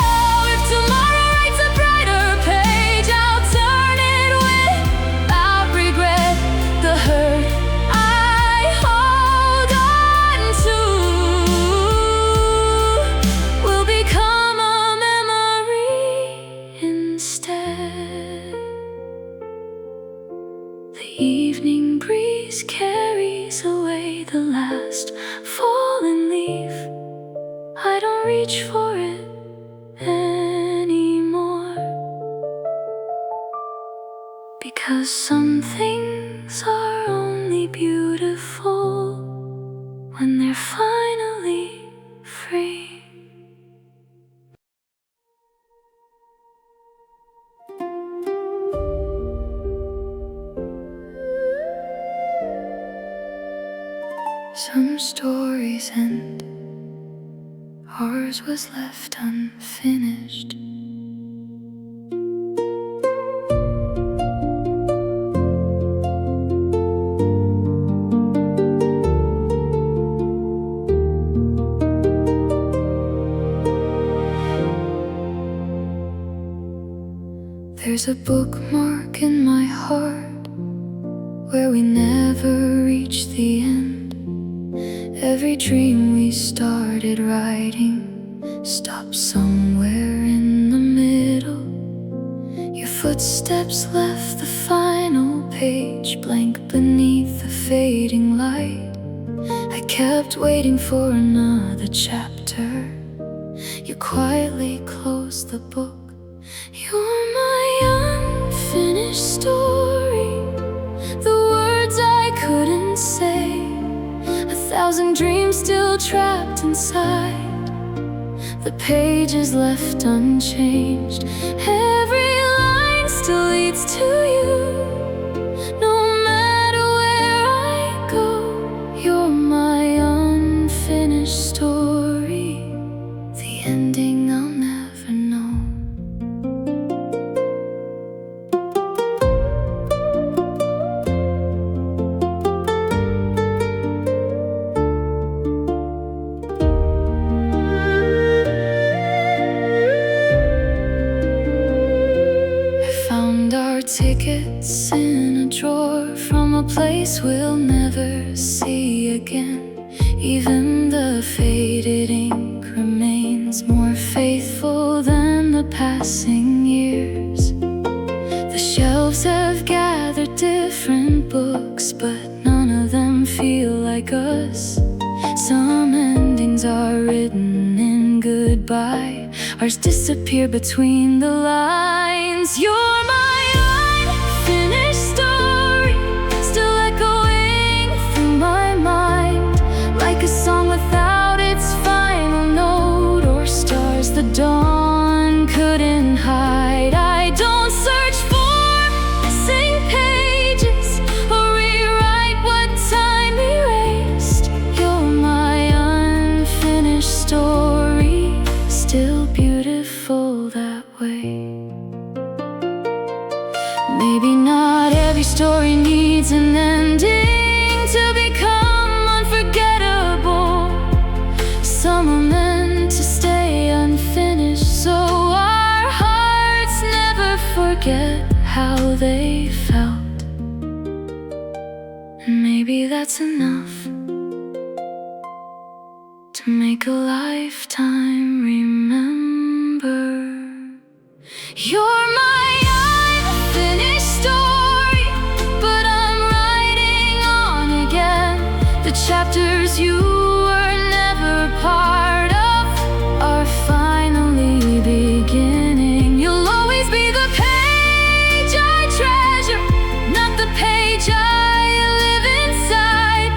If tomorrow writes a brighter page, I'll turn it without regret. The hurt I hold on to will become a memory instead. The evening breeze carries away the last fallen leaf. I don't reach for it anymore, because some things are only beautiful when they're finally free. Some stories end, ours was left unfinished. There's a bookmark in my heart where we never reached the end. Every dream we started writing stopped somewhere in the middle. Your footsteps left the final page blank beneath the fading light. I kept waiting for another chapter. You quietly closed the book. You're my unfinished story, the words I couldn't say, 1,000 dreams still trapped inside, the pages left unchanged. Every line still leads to you. No matter where I go, you're my unfinished story, the ending I'll never know. Tickets in a drawer from a place we'll never see again. Even the faded ink remains more faithful than the passing years. The shelves have gathered different books, but none of them feel like us. Some endings are written in goodbye, ours disappear between the lines. You're my finished story, still echoing through my mind, like a song without its final note, or stars the dawn couldn't hide. I don't search for missing pages or rewrite what time erased. You're my unfinished story, still beautiful that way. Maybe not every story needs an ending to become unforgettable. Some are meant to stay unfinished, so our hearts never forget how they felt. And maybe that's enough to make a lifetime remember. You're my chapters you were never part of are finally beginning. You'll always be the page I treasure, not the page I live inside.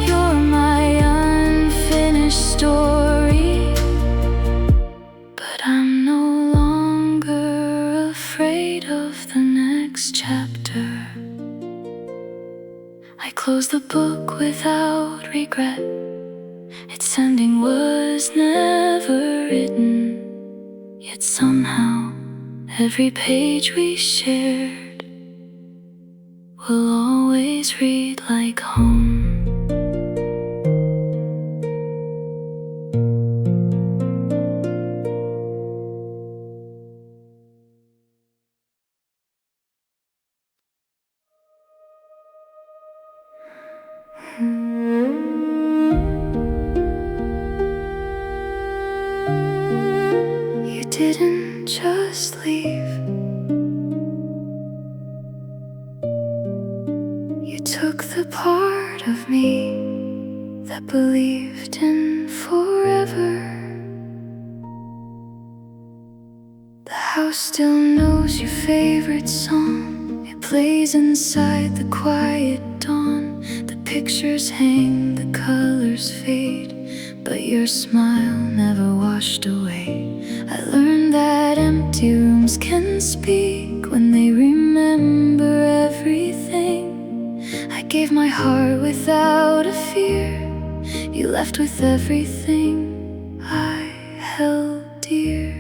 You're my unfinished story, but I'm no longer afraid of the next chapter. I closed the book without regret. Its ending was never written, yet somehow every page we shared will always read like home. You didn't just leave, you took the part of me that believed in forever. The house still knows your favorite song, it plays inside the quiet dawn. The pictures hang, the colors fade, but your smile never washed away. I learned that empty rooms can speak when they remember everything. I gave my heart without a fear, You left with everything I held dear.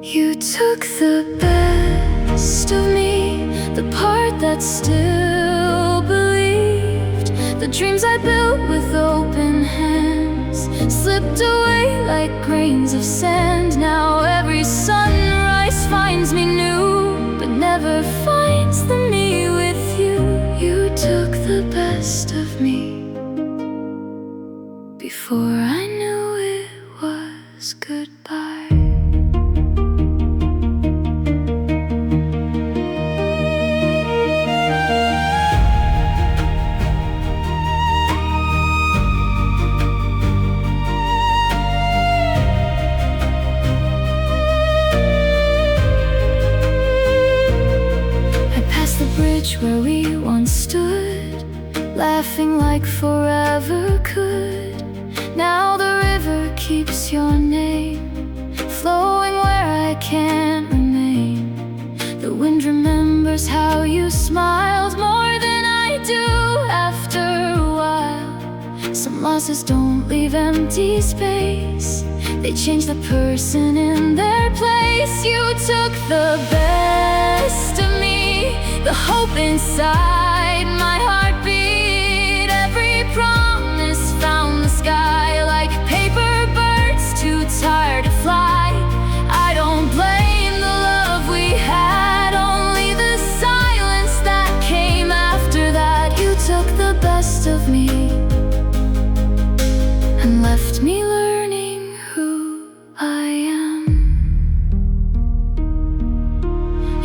You took the best of me, the part that still believed. The dreams I built with open hands slipped away like grains of sand. Now every sunrise finds me new, but never finds the me with you. You took the best of me before I knew it was goodbye. Where we once stood, laughing like forever could. Now the river keeps your name flowing where I can't remain. The wind remembers how you smiled more than I do after a while. Some losses don't leave empty space, they change the person in their place. You took the best of me, the hope inside my heartbeat. Every promise found the sky like paper birds too tired to fly. I don't blame the love we had, only the silence that came after that. You took the best of me and left me learning who I am.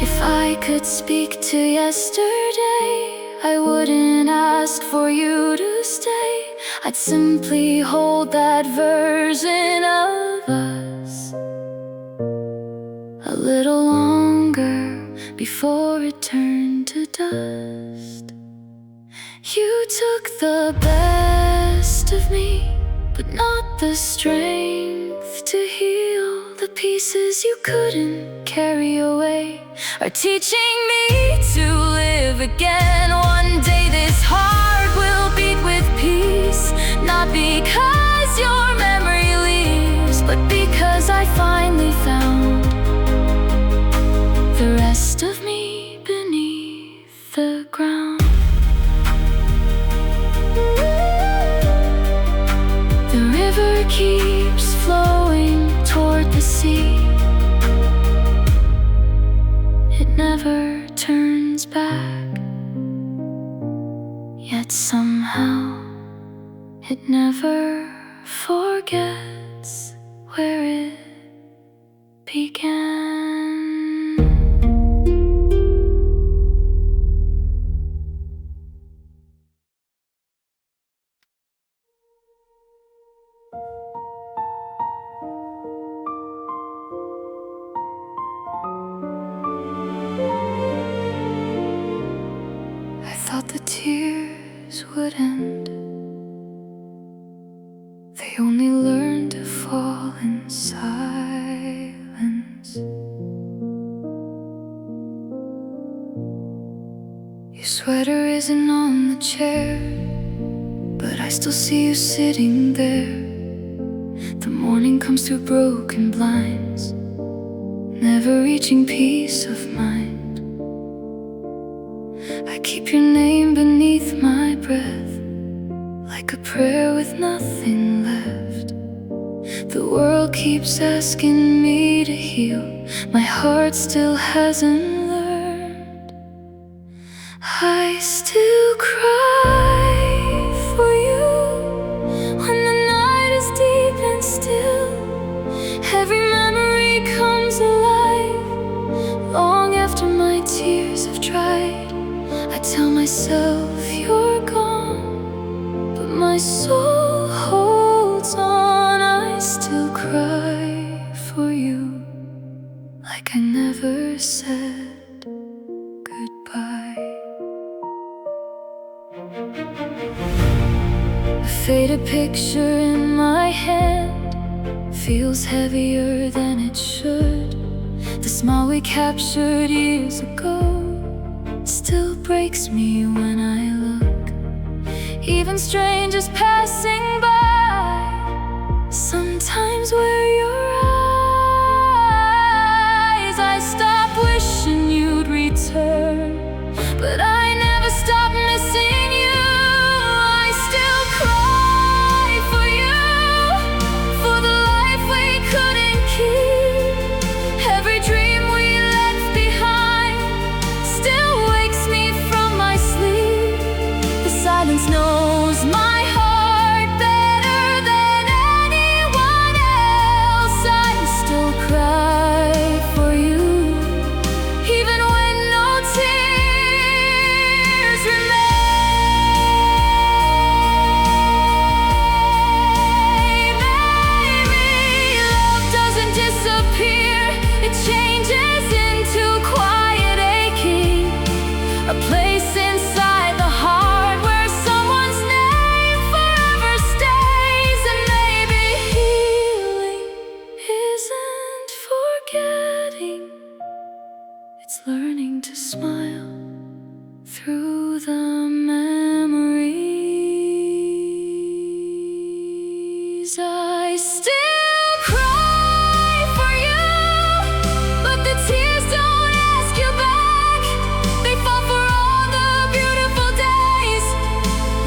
If I could speak to yesterday, I wouldn't ask for you to stay. I'd simply hold that version of us a little longer before it turned to dust. You took the best of me, but not the strength to heal. The pieces you couldn't carry away are teaching me to live again. One day this heart will beat with peace, not because your memory leaves, but because I finally found the rest of me beneath the ground. The river keeps flowing toward the sea. It never turns back, yet somehow it never forgets where it began. The tears would end, they only learn to fall in silence. Your sweater isn't on the chair, but I still see you sitting there. The morning comes through broken blinds, never reaching peace of mind. I keep your name beneath my breath, like a prayer with nothing left. The world keeps asking me to heal, my heart still hasn't learned. I still cry for you when the night is deep and still. Every memory comes alive long after my tears have dried. I tell myself you're gone, but my soul holds on. I still cry for you, like I never said goodbye. A faded picture in my hand feels heavier than it should. The smile we captured years ago still breaks me when I look. even strangers passing by. Sometimes where your eyes, I stop wishing you'd return, but I never stop missing you. I still cry for you, for the life we couldn't keep. Every dream we left behind still wakes me from my sleep. The silence knows my heart better than anyone else. I still cry for you, even when no tears remain. Maybe love doesn't disappear, it changes into quiet aching, a place inside the heart where someone's name forever stays. And maybe healing isn't forgetting, it's learning to smile through the memories. I still cry for you, but the tears don't ask you back. They fall for all the beautiful days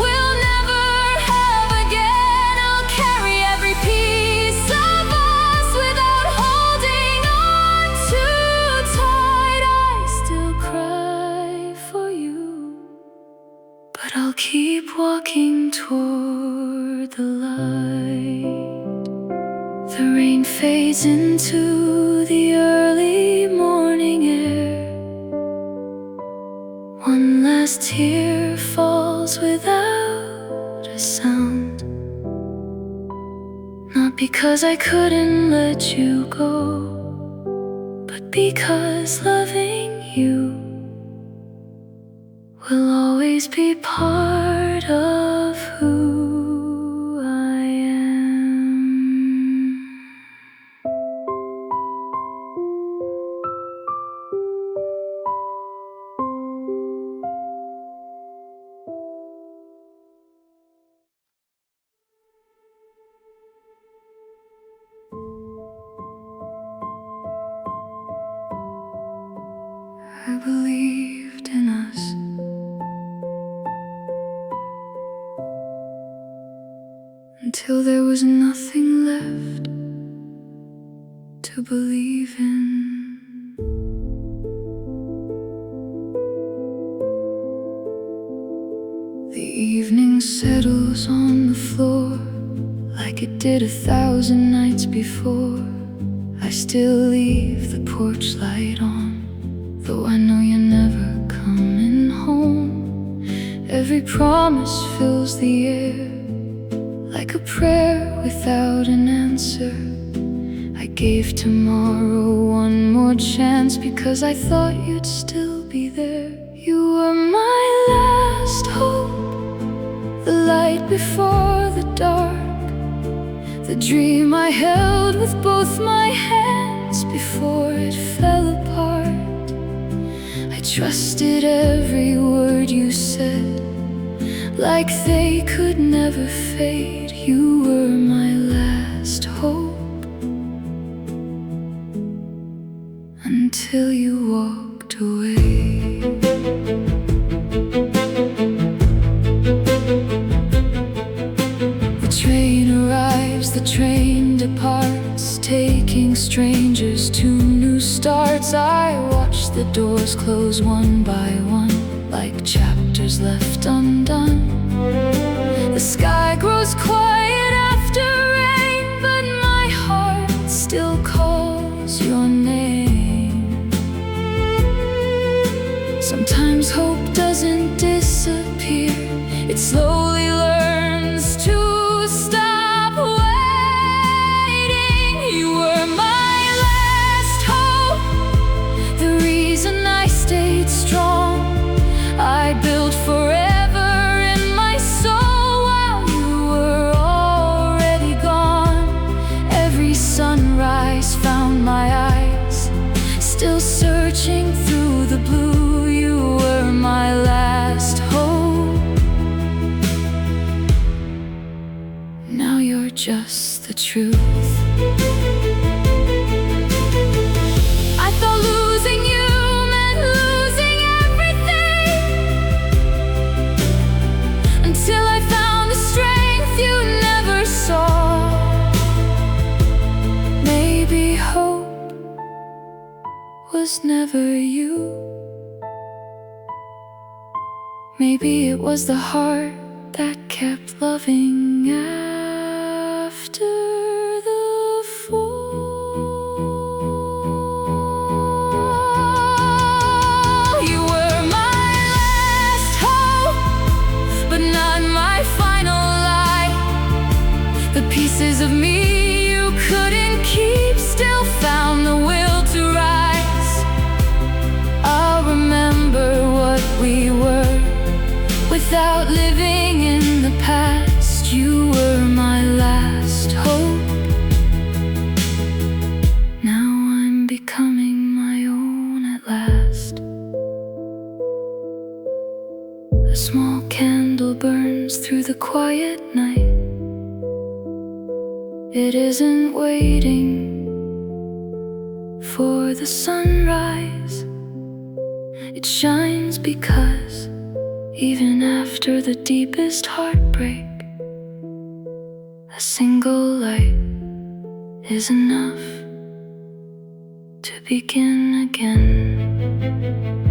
we'll never have again. I'll carry every piece of us without holding on too tight. I still cry for you, but I'll keep walking toward the light. The rain fades into the early morning air. One last tear falls without a sound, not because I couldn't let you go, but because loving you will always be part of who I am. I believed in us, until there was nothing left to believe in. The evening settles on the floor like it did 1,000 nights before. I still leave the porch light on, though I know you're never coming home. Every promise fills the air like a prayer without an answer. I gave tomorrow one more chance because I thought you'd still be there. You were my last hope, the light before the dark, the dream I held with both my hands before it fell apart. I trusted every word you said, like they could never fade. You were my last hope, until you walked away. The train arrives, the train departs, taking strangers to new starts. I watch the doors close one by one, like chapters left undone. The sky grows quiet after rain, but my heart still calls your name. Sometimes hope doesn't disappear, it slowly learns to stop waiting. You were my last hope, the reason I stayed strong. I built forever in my soul while you were already gone. Every sunrise found my eyes still searching through the blue. You were my last hope, just the truth. I thought losing you meant losing everything, until I found the strength you never saw. Maybe hope was never you. Maybe it was the heart that kept loving after the fall. You were my last hope, but not my final lie. The pieces of me you couldn't keep still found the will to rise. I'll remember what we were without living in the past. You were my last hope. Now I'm becoming my own at last. A small candle burns through the quiet night. It isn't waiting for the sunrise. It shines because even after the deepest heartbreak, a single light is enough to begin again.